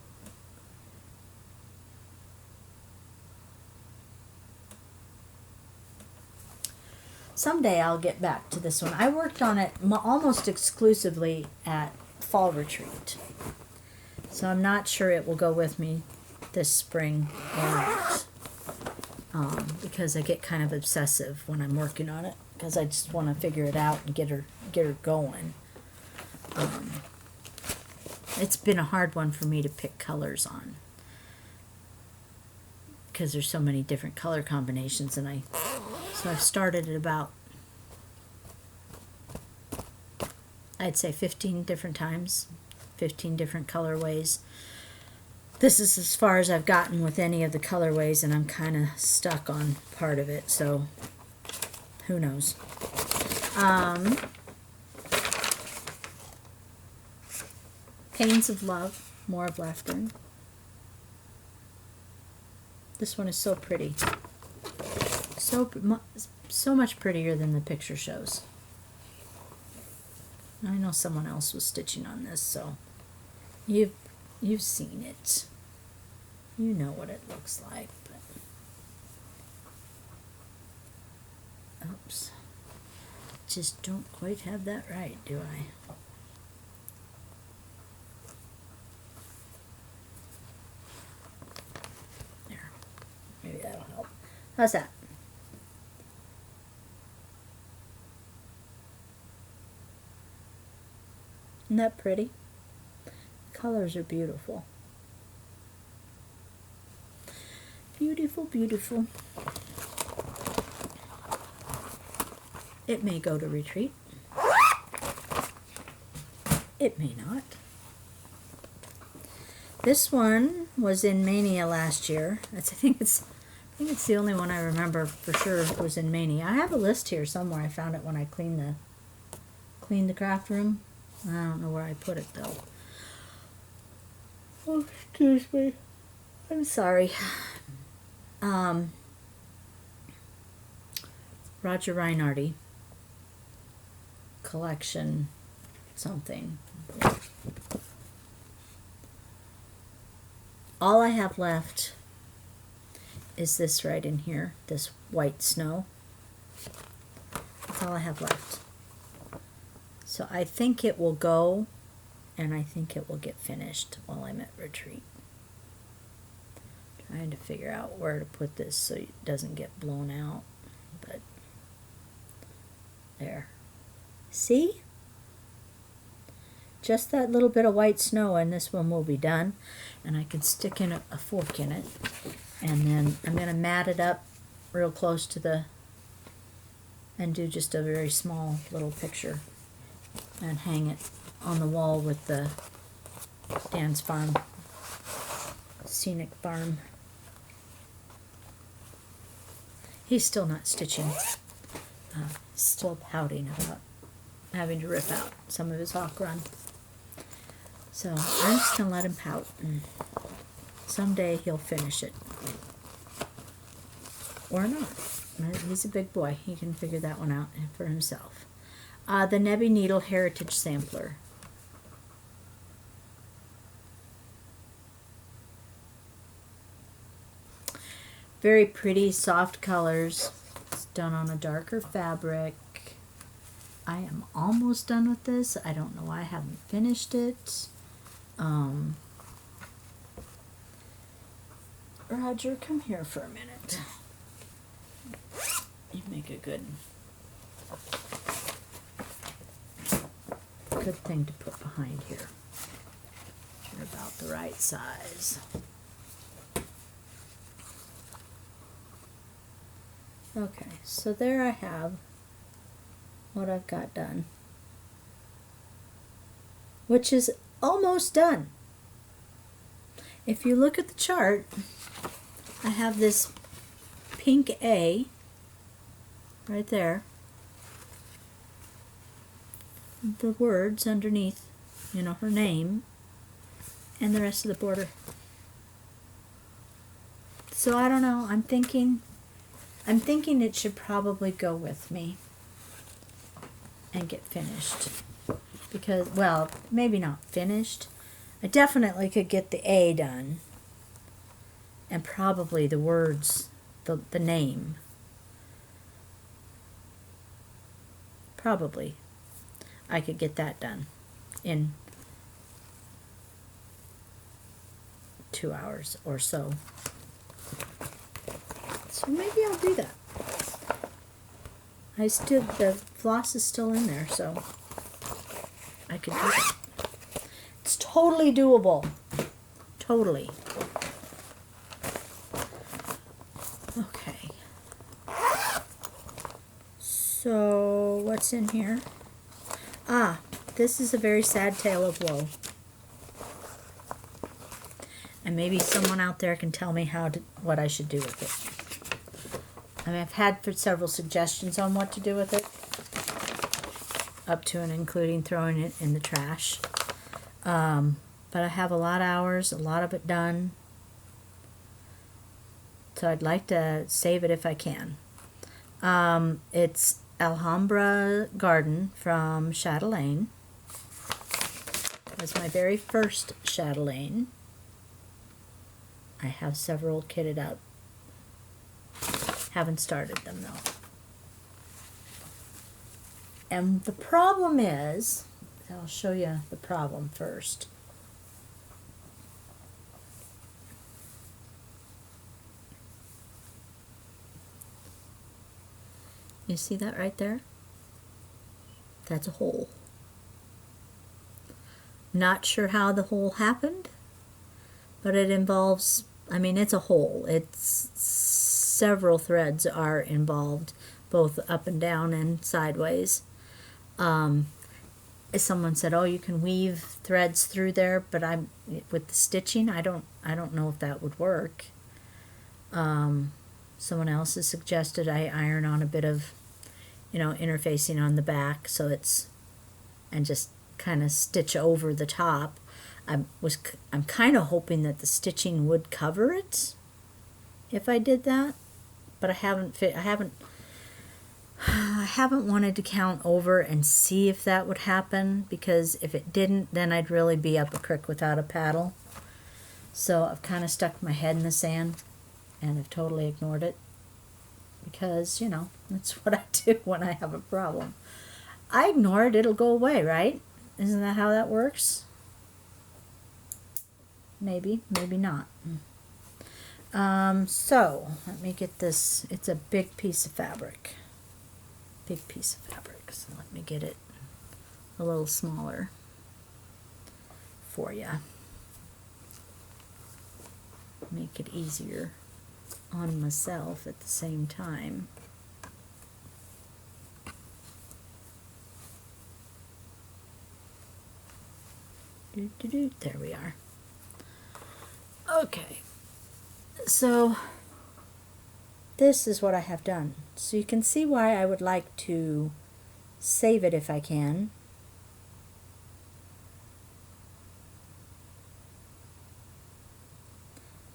someday I'll get back to this one. I worked on it almost exclusively at Fall Retreat, so I'm not sure it will go with me this spring or not, because I get kind of obsessive when I'm working on it, because I just want to figure it out and get her going. It's been a hard one for me to pick colors on, because there's so many different color combinations, and so I've started at about, I'd say 15 different times, 15 different colorways. This is as far as I've gotten with any of the colorways, and I'm kind of stuck on part of it, so who knows. Pains of Love, More of Laughter. This one is so pretty. So much prettier than the picture shows. I know someone else was stitching on this, so you've seen it. You know what it looks like. But oops. Just don't quite have that right, do I? There. Maybe that'll help. How's that? Isn't that pretty? The colors are beautiful. Beautiful, beautiful. It may go to retreat. It may not. This one was in Mania last year. I think it's the only one I remember for sure was in Mania. I have a list here somewhere. I found it when I cleaned the craft room. I don't know where I put it though. Oh, excuse me. I'm sorry. Roger Reinarty Collection something. All I have left is this right in here, this white snow. That's all I have left. So I think it will go, and I think it will get finished while I'm at retreat. Trying to figure out where to put this so it doesn't get blown out, but there. See? Just that little bit of white snow, and this one will be done, and I can stick in a fork in it, and then I'm going to mat it up real close to and do just a very small little picture and hang it on the wall with the Dan's Farm, Scenic Farm. He's still not stitching. Still pouting about having to rip out some of his hawk run. So I'm just going to let him pout, and someday he'll finish it. Or not. He's a big boy. He can figure that one out for himself. The Nebby Needle Heritage Sampler. very pretty, soft colors. It's done on a darker fabric. I am almost done with this. I don't know why I haven't finished it. Roger, come here for a minute. You make a good thing to put behind here. You're about the right size. Okay, so there I have what I've got done, which is almost done. If you look at the chart, I have this pink A right there, the words underneath, you know, her name, and the rest of the border. So I don't know, I'm thinking it should probably go with me and get finished. Because, well, maybe not finished. I definitely could get the A done. And probably the words, the name. Probably I could get that done in 2 hours or so. So maybe I'll do that. The floss is still in there, so I could do that. It's totally doable. Totally. Okay. So, what's in here? Ah, this is a very sad tale of woe. And maybe someone out there can tell me what I should do with it. I mean, I've had several suggestions on what to do with it, up to and including throwing it in the trash. But I have a lot of hours, a lot of it done, so I'd like to save it if I can. It's Alhambra Garden from Chatelaine. It was my very first chatelaine. I have several kitted up. Haven't started them though. And the problem is, I'll show you the problem first. You see that right there? That's a hole. Not sure how the hole happened, but it involves, I mean, it's a hole. It's several threads are involved, both up and down and sideways. Someone said, "Oh, you can weave threads through there," but with the stitching, I don't know if that would work. Someone else has suggested I iron on a bit of, interfacing on the back, and just kind of stitch over the top. I'm kind of hoping that the stitching would cover it if I did that, but I haven't wanted to count over and see if that would happen, because if it didn't, then I'd really be up a creek without a paddle. So I've kind of stuck my head in the sand and have totally ignored it, because, that's what I do when I have a problem. I ignore it, it'll go away, right? Isn't that how that works? Maybe, maybe not. So, let me get this. It's a big piece of fabric. Big piece of fabric. So let me get it a little smaller for you. Make it easier on myself at the same time. There we are. Okay, so this is what I have done. So you can see why I would like to save it if I can.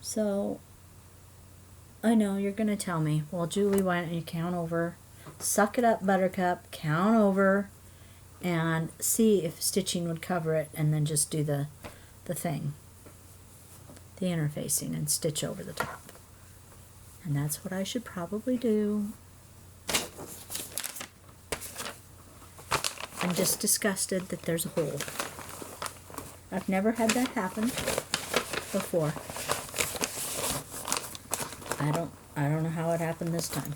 So I know you're going to tell me, well, Julie, why don't you count over? Suck it up, Buttercup, count over and see if stitching would cover it, and then just do the thing, the interfacing, and stitch over the top. And that's what I should probably do. I'm just disgusted that there's a hole. I've never had that happen before. I don't know how it happened this time.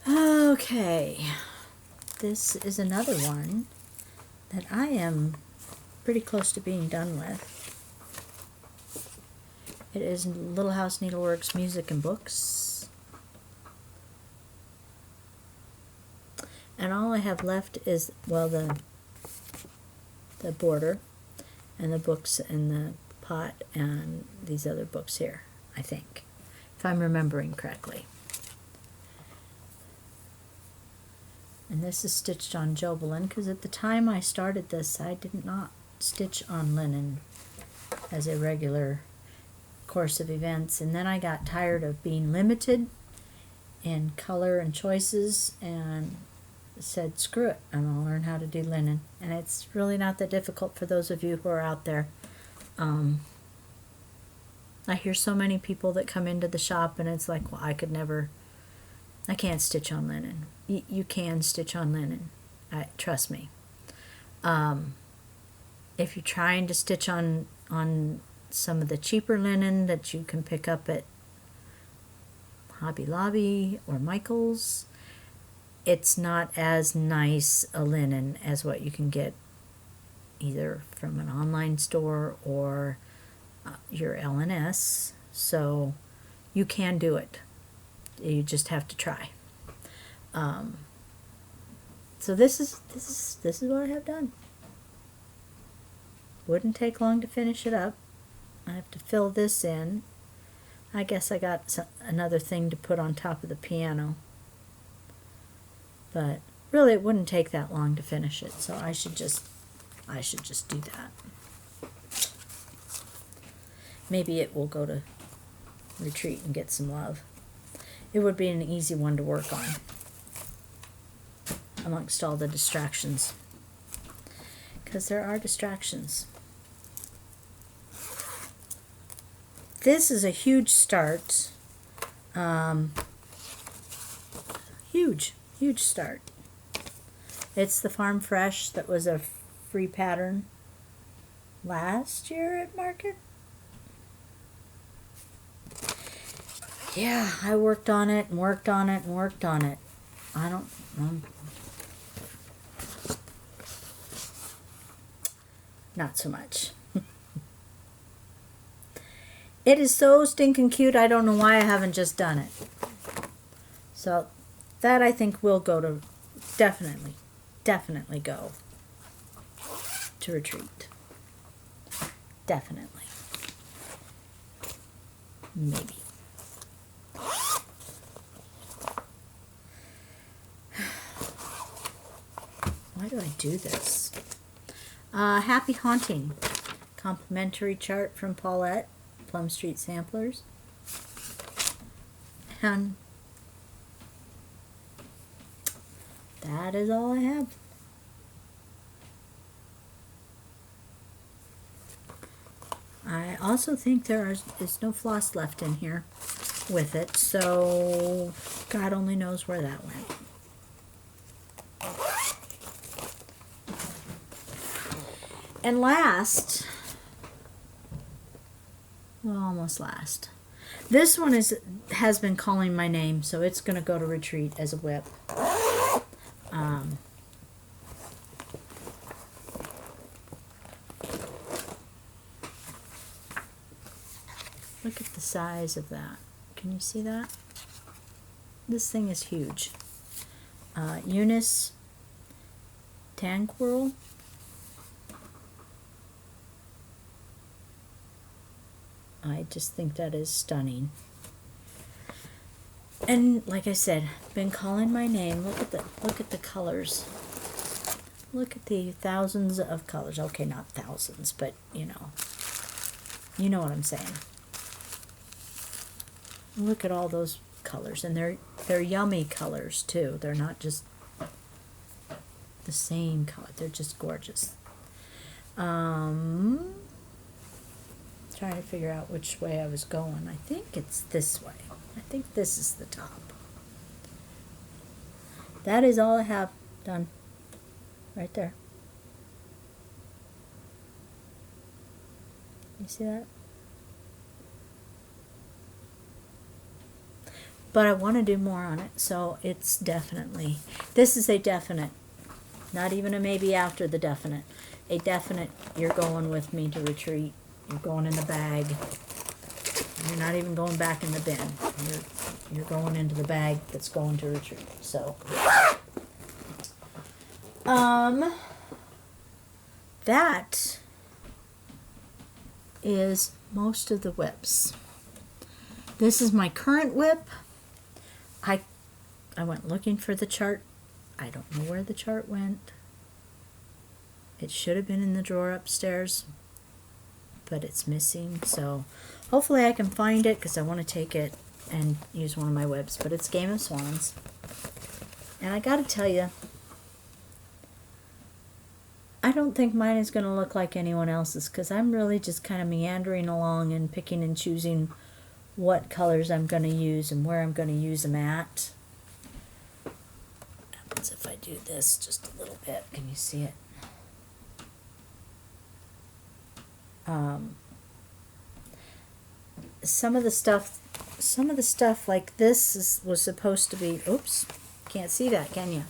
Okay. This is another one that I am pretty close to being done with. It is Little House Needleworks Music and Books. And all I have left is, well, the border and the books and the pot and these other books here, I think, if I'm remembering correctly. And this is stitched on Jobelin, because at the time I started this, I did not stitch on linen as a regular course of events. And then I got tired of being limited in color and choices and said, screw it, I'm going to learn how to do linen. And it's really not that difficult for those of you who are out there. I hear so many people that come into the shop and it's like, well, I can't stitch on linen. You can stitch on linen. Trust me. If you're trying to stitch on some of the cheaper linen that you can pick up at Hobby Lobby or Michael's, it's not as nice a linen as what you can get either from an online store or your L&S. So you can do it. You just have to try. So this is what I have done. Wouldn't take long to finish it up. I have to fill this in. I guess I got another thing to put on top of the piano. But really it wouldn't take that long to finish it, so I should just do that. Maybe it will go to retreat and get some love. It would be an easy one to work on amongst all the distractions, because there are distractions. This is a huge start. Huge start. It's the Farm Fresh that was a free pattern last year at Market. Yeah, I worked on it and worked on it and worked on it. Not so much. It is so stinking cute, I don't know why I haven't just done it. So that I think will go to, definitely go to retreat. Definitely. Maybe. Why do I do this? Happy Haunting. Complimentary chart from Paulette. Plum Street Samplers. And that is all I have. I also think there is no floss left in here with it, so God only knows where that went. And last, well, almost last. This one has been calling my name, so it's going to go to retreat as a WIP. Look at the size of that. Can you see that? This thing is huge. Eunice Tanquirl. I just think that is stunning. And like I said, been calling my name. Look at the colors. Look at the thousands of colors. Okay, not thousands, but you know what I'm saying. Look at all those colors, and they're yummy colors too. They're not just the same color. They're just gorgeous. Trying trying to figure out which way I was going. I think it's this way. I think this is the top. That is all I have done. Right there. You see that? But I want to do more on it, so it's definitely, this is a definite, not even a maybe after the definite, a definite, you're going with me to retreat, you're going in the bag, you're not even going back in the bin, you're going into the bag that's going to retreat, so, that is most of the WIPs. This is my current WIP. I went looking for the chart. I don't know where the chart went. It should have been in the drawer upstairs, but it's missing. So hopefully I can find it because I want to take it and use one of my WIPs. But it's Game of Swans. And I got to tell you, I don't think mine is going to look like anyone else's because I'm really just kind of meandering along and picking and choosing what colors I'm going to use and where I'm going to use them at. What happens if I do this just a little bit? Can you see it? Some of the stuff like this was supposed to be, oops, can't see that, can you?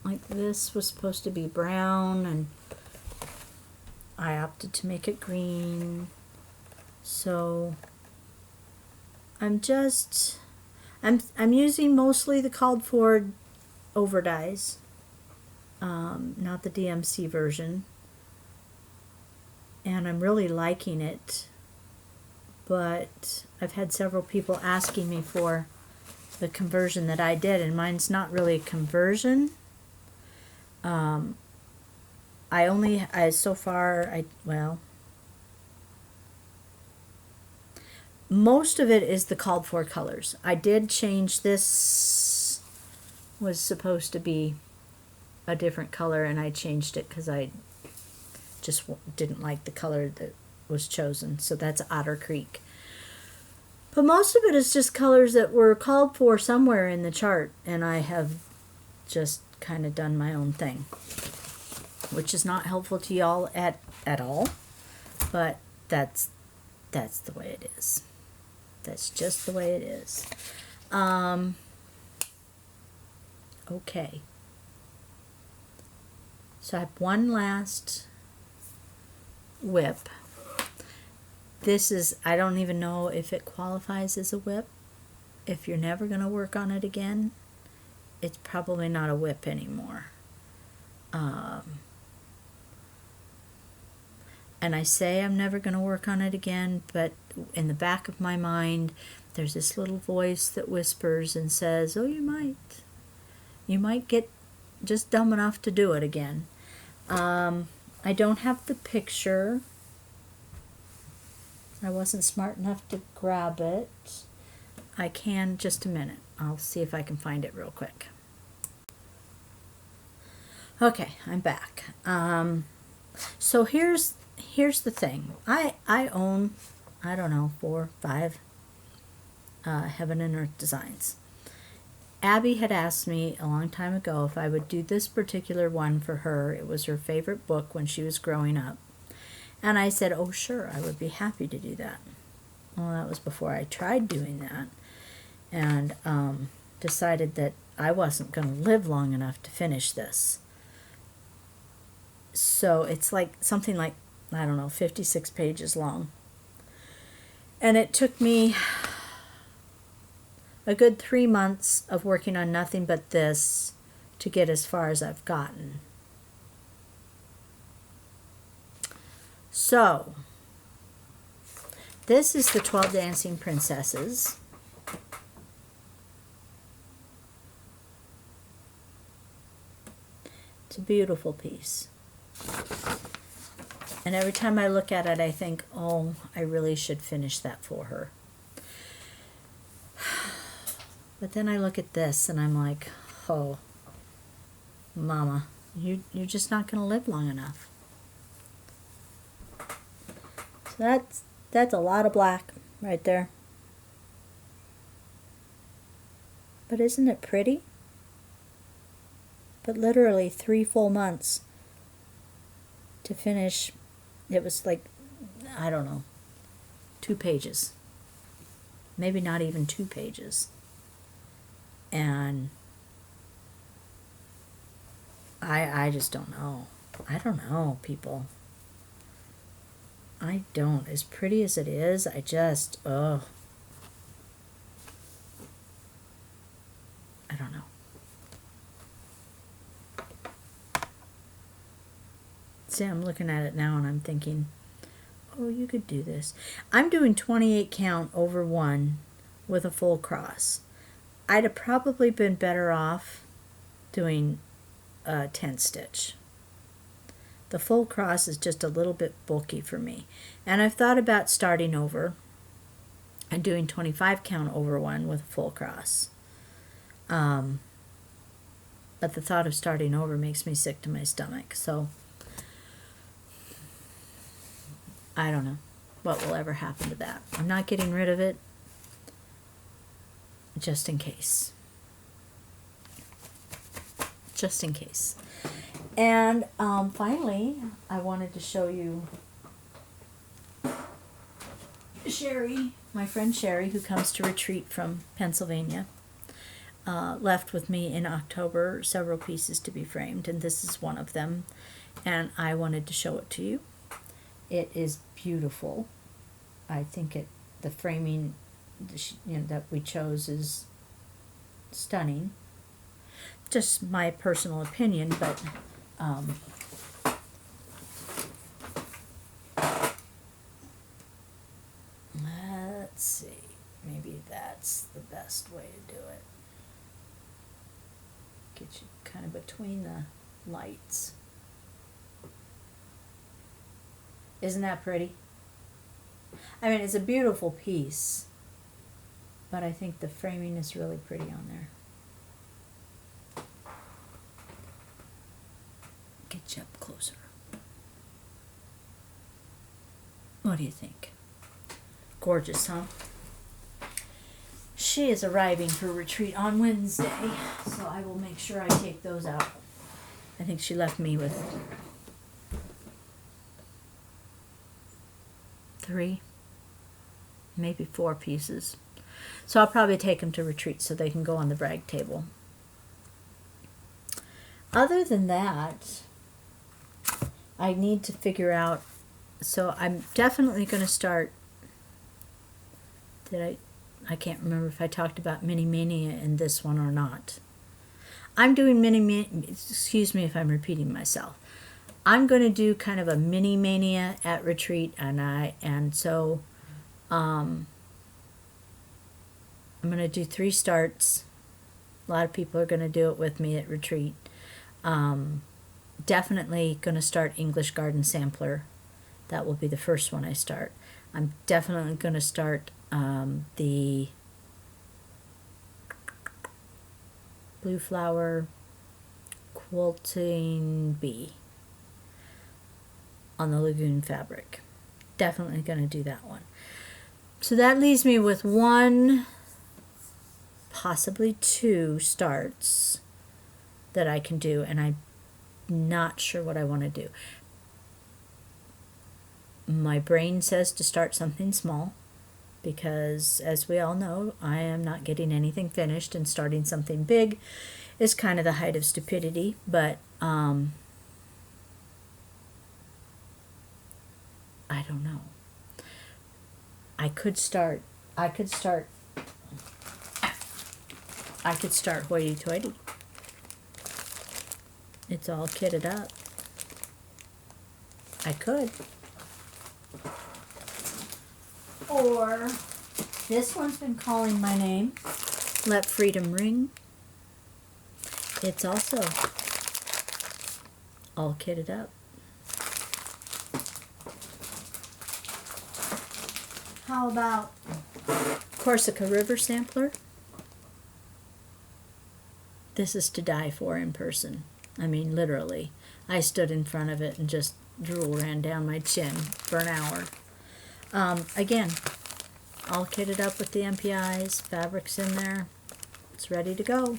Like this was supposed to be brown, and I opted to make it green. So I'm using mostly the called for over dyes, not the DMC version, and I'm really liking it. But I've had several people asking me for the conversion that I did, and mine's not really a conversion. Most of it is the called for colors. I did change this, was supposed to be a different color, and I changed it because I just didn't like the color that was chosen. So that's Otter Creek. But most of it is just colors that were called for somewhere in the chart, and I have just kind of done my own thing, which is not helpful to y'all at all, but that's the way it is. That's just the way it is. Okay. So I have one last WIP. This is, I don't even know if it qualifies as a WIP. If you're never going to work on it again, it's probably not a WIP anymore. And I say I'm never going to work on it again, but in the back of my mind, there's this little voice that whispers and says, oh, you might get just dumb enough to do it again. I don't have the picture. I wasn't smart enough to grab it. I can, just a minute. I'll see if I can find it real quick. Okay, I'm back. So here's the thing. I own, I don't know, 4 or 5 Heaven and Earth designs. Abby had asked me a long time ago if I would do this particular one for her. It was her favorite book when she was growing up. And I said, oh, sure, I would be happy to do that. Well, that was before I tried doing that. And decided that I wasn't going to live long enough to finish this. So it's like something like, I don't know, 56 pages long. And it took me a good 3 months of working on nothing but this to get as far as I've gotten. So, this is the 12 Dancing Princesses. It's a beautiful piece. And every time I look at it, I think, oh, I really should finish that for her. But then I look at this and I'm like, oh, Mama, you're just not going to live long enough. So that's a lot of black right there. But isn't it pretty? But literally 3 full months to finish. It was like, I don't know, 2 pages. Maybe not even 2 pages. And I just don't know. I don't know, people. I don't. As pretty as it is, I just, I don't know. See, I'm looking at it now and I'm thinking, oh, you could do this. I'm doing 28 count over 1 with a full cross. I'd have probably been better off doing a 10 stitch. The full cross is just a little bit bulky for me. And I've thought about starting over and doing 25 count over 1 with a full cross. But the thought of starting over makes me sick to my stomach. So I don't know what will ever happen to that. I'm not getting rid of it, just in case. Just in case. And finally, I wanted to show you Sherry, my friend Sherry, who comes to retreat from Pennsylvania, left with me in October several pieces to be framed, and this is one of them, and I wanted to show it to you. It is beautiful. I think the framing that we chose is stunning. Just my personal opinion, but let's see. Maybe that's the best way to do it. Get you kind of between the lights. Isn't that pretty? I mean, it's a beautiful piece, but I think the framing is really pretty on there. Get you up closer. What do you think? Gorgeous, huh? She is arriving for retreat on Wednesday, so I will make sure I take those out. I think she left me with 3, maybe 4 pieces. So I'll probably take them to retreat so they can go on the brag table. Other than that, I need to figure out, so I'm definitely going to start, I can't remember if I talked about Mini Mania in this one or not. I'm doing excuse me if I'm repeating myself. I'm going to do kind of a mini mania at retreat, and so I'm going to do 3 starts. A lot of people are going to do it with me at retreat. Definitely going to start English Garden Sampler. That will be the first one I start. I'm definitely going to start the Blue Flower Quilting Bee on the Lagoon fabric. Definitely going to do that one. So that leaves me with 1, possibly 2 starts that I can do, and I'm not sure what I want to do. My brain says to start something small, because as we all know, I am not getting anything finished, and starting something big is kind of the height of stupidity, but I don't know. I could start Hoity Toity. It's all kitted up. I could. Or this one's been calling my name. Let Freedom Ring. It's also all kitted up. How about Corsica River Sampler? This is to die for in person. I mean, literally. I stood in front of it and just drool ran down my chin for an hour. Again, all kitted up with the MPIs, fabrics in there. It's ready to go.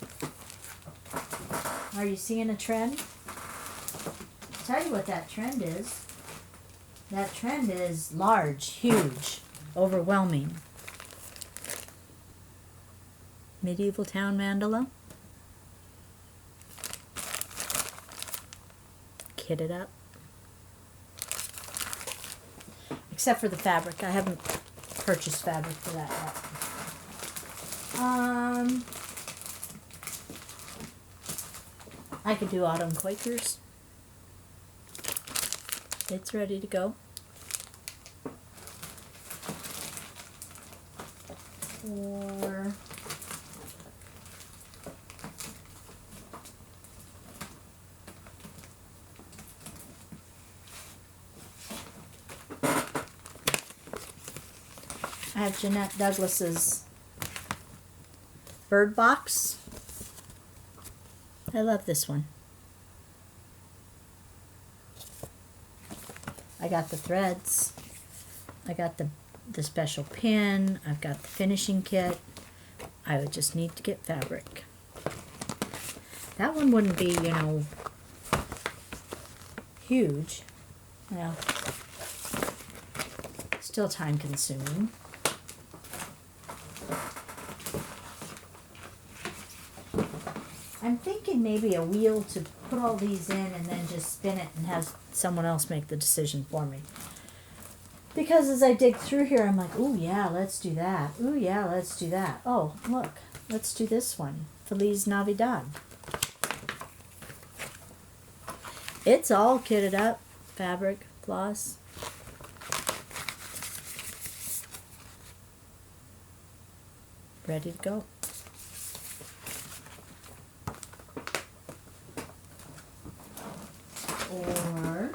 Are you seeing a trend? I'll tell you what that trend is. That trend is large, huge, overwhelming. Medieval town mandala. Kitted up. Except for the fabric. I haven't purchased fabric for that yet. I could do autumn Quakers. It's ready to go. Or I have Jeanette Douglas's Bird Box. I love this one. I got the threads. I got the special pin. I've got the finishing kit. I would just need to get fabric. That one wouldn't be, you know, huge. Well, still time consuming. I'm thinking maybe a wheel to put all these in and then just spin it and have someone else make the decision for me. Because as I dig through here, I'm like, ooh, yeah, let's do that. Ooh, yeah, let's do that. Oh, look, let's do this one. Feliz Navidad. It's all kitted up. Fabric, floss. Ready to go. Or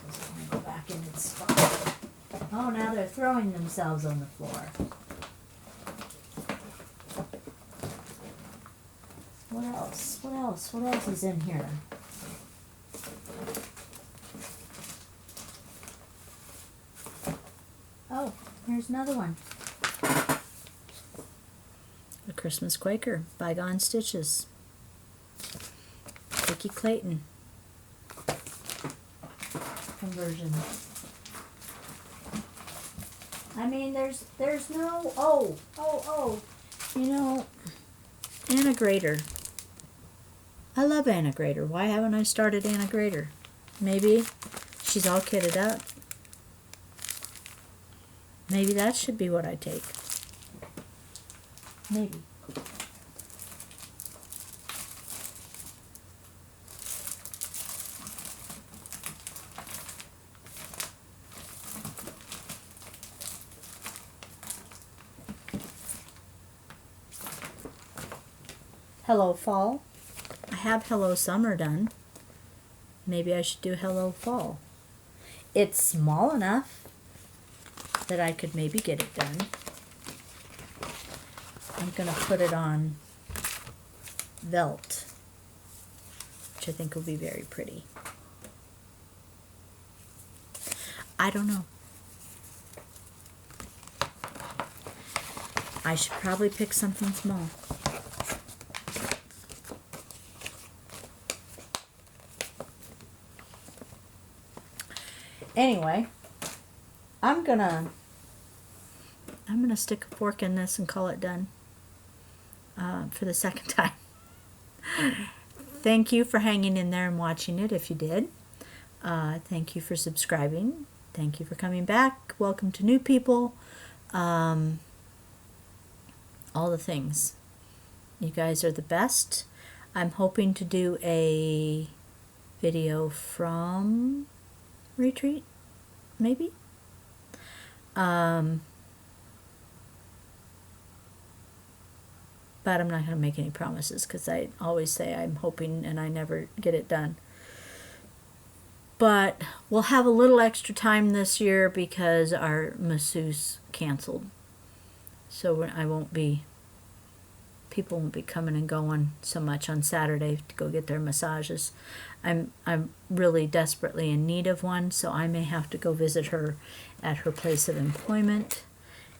just go back in its spot. Oh, now they're throwing themselves on the floor. What else? What else? What else is in here? Oh, here's another one. A Christmas Quaker, Bygone Stitches. Vicki Clayton. Conversion. I mean, there's no, you know, Anna Grader. I love Anna Grader. Why haven't I started Anna Grader? Maybe she's all kitted up. Maybe that should be what I take. Maybe. Hello Fall. I have Hello Summer done. Maybe I should do Hello Fall. It's small enough that I could maybe get it done. I'm going to put it on Velt, which I think will be very pretty. I don't know. I should probably pick something small. Anyway, I'm gonna stick a fork in this and call it done for the second time. Thank you for hanging in there and watching it if you did. Thank you for subscribing. Thank you for coming back. Welcome to new people. All the things. You guys are the best. I'm hoping to do a video from retreat, maybe. But I'm not going to make any promises because I always say I'm hoping and I never get it done. But we'll have a little extra time this year because our masseuse canceled. So I won't be people won't be coming and going so much on Saturday to go get their massages. I'm really desperately in need of one, so I may have to go visit her at her place of employment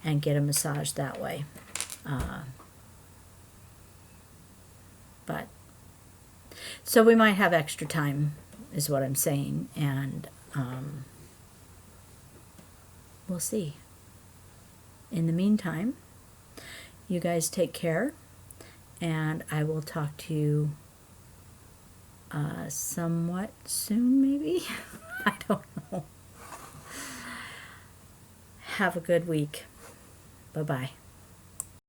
and get a massage that way. But so we might have extra time, is what I'm saying, and we'll see. In the meantime, you guys take care, and I will talk to you somewhat soon, maybe. I don't know. Have a good week. Bye-bye.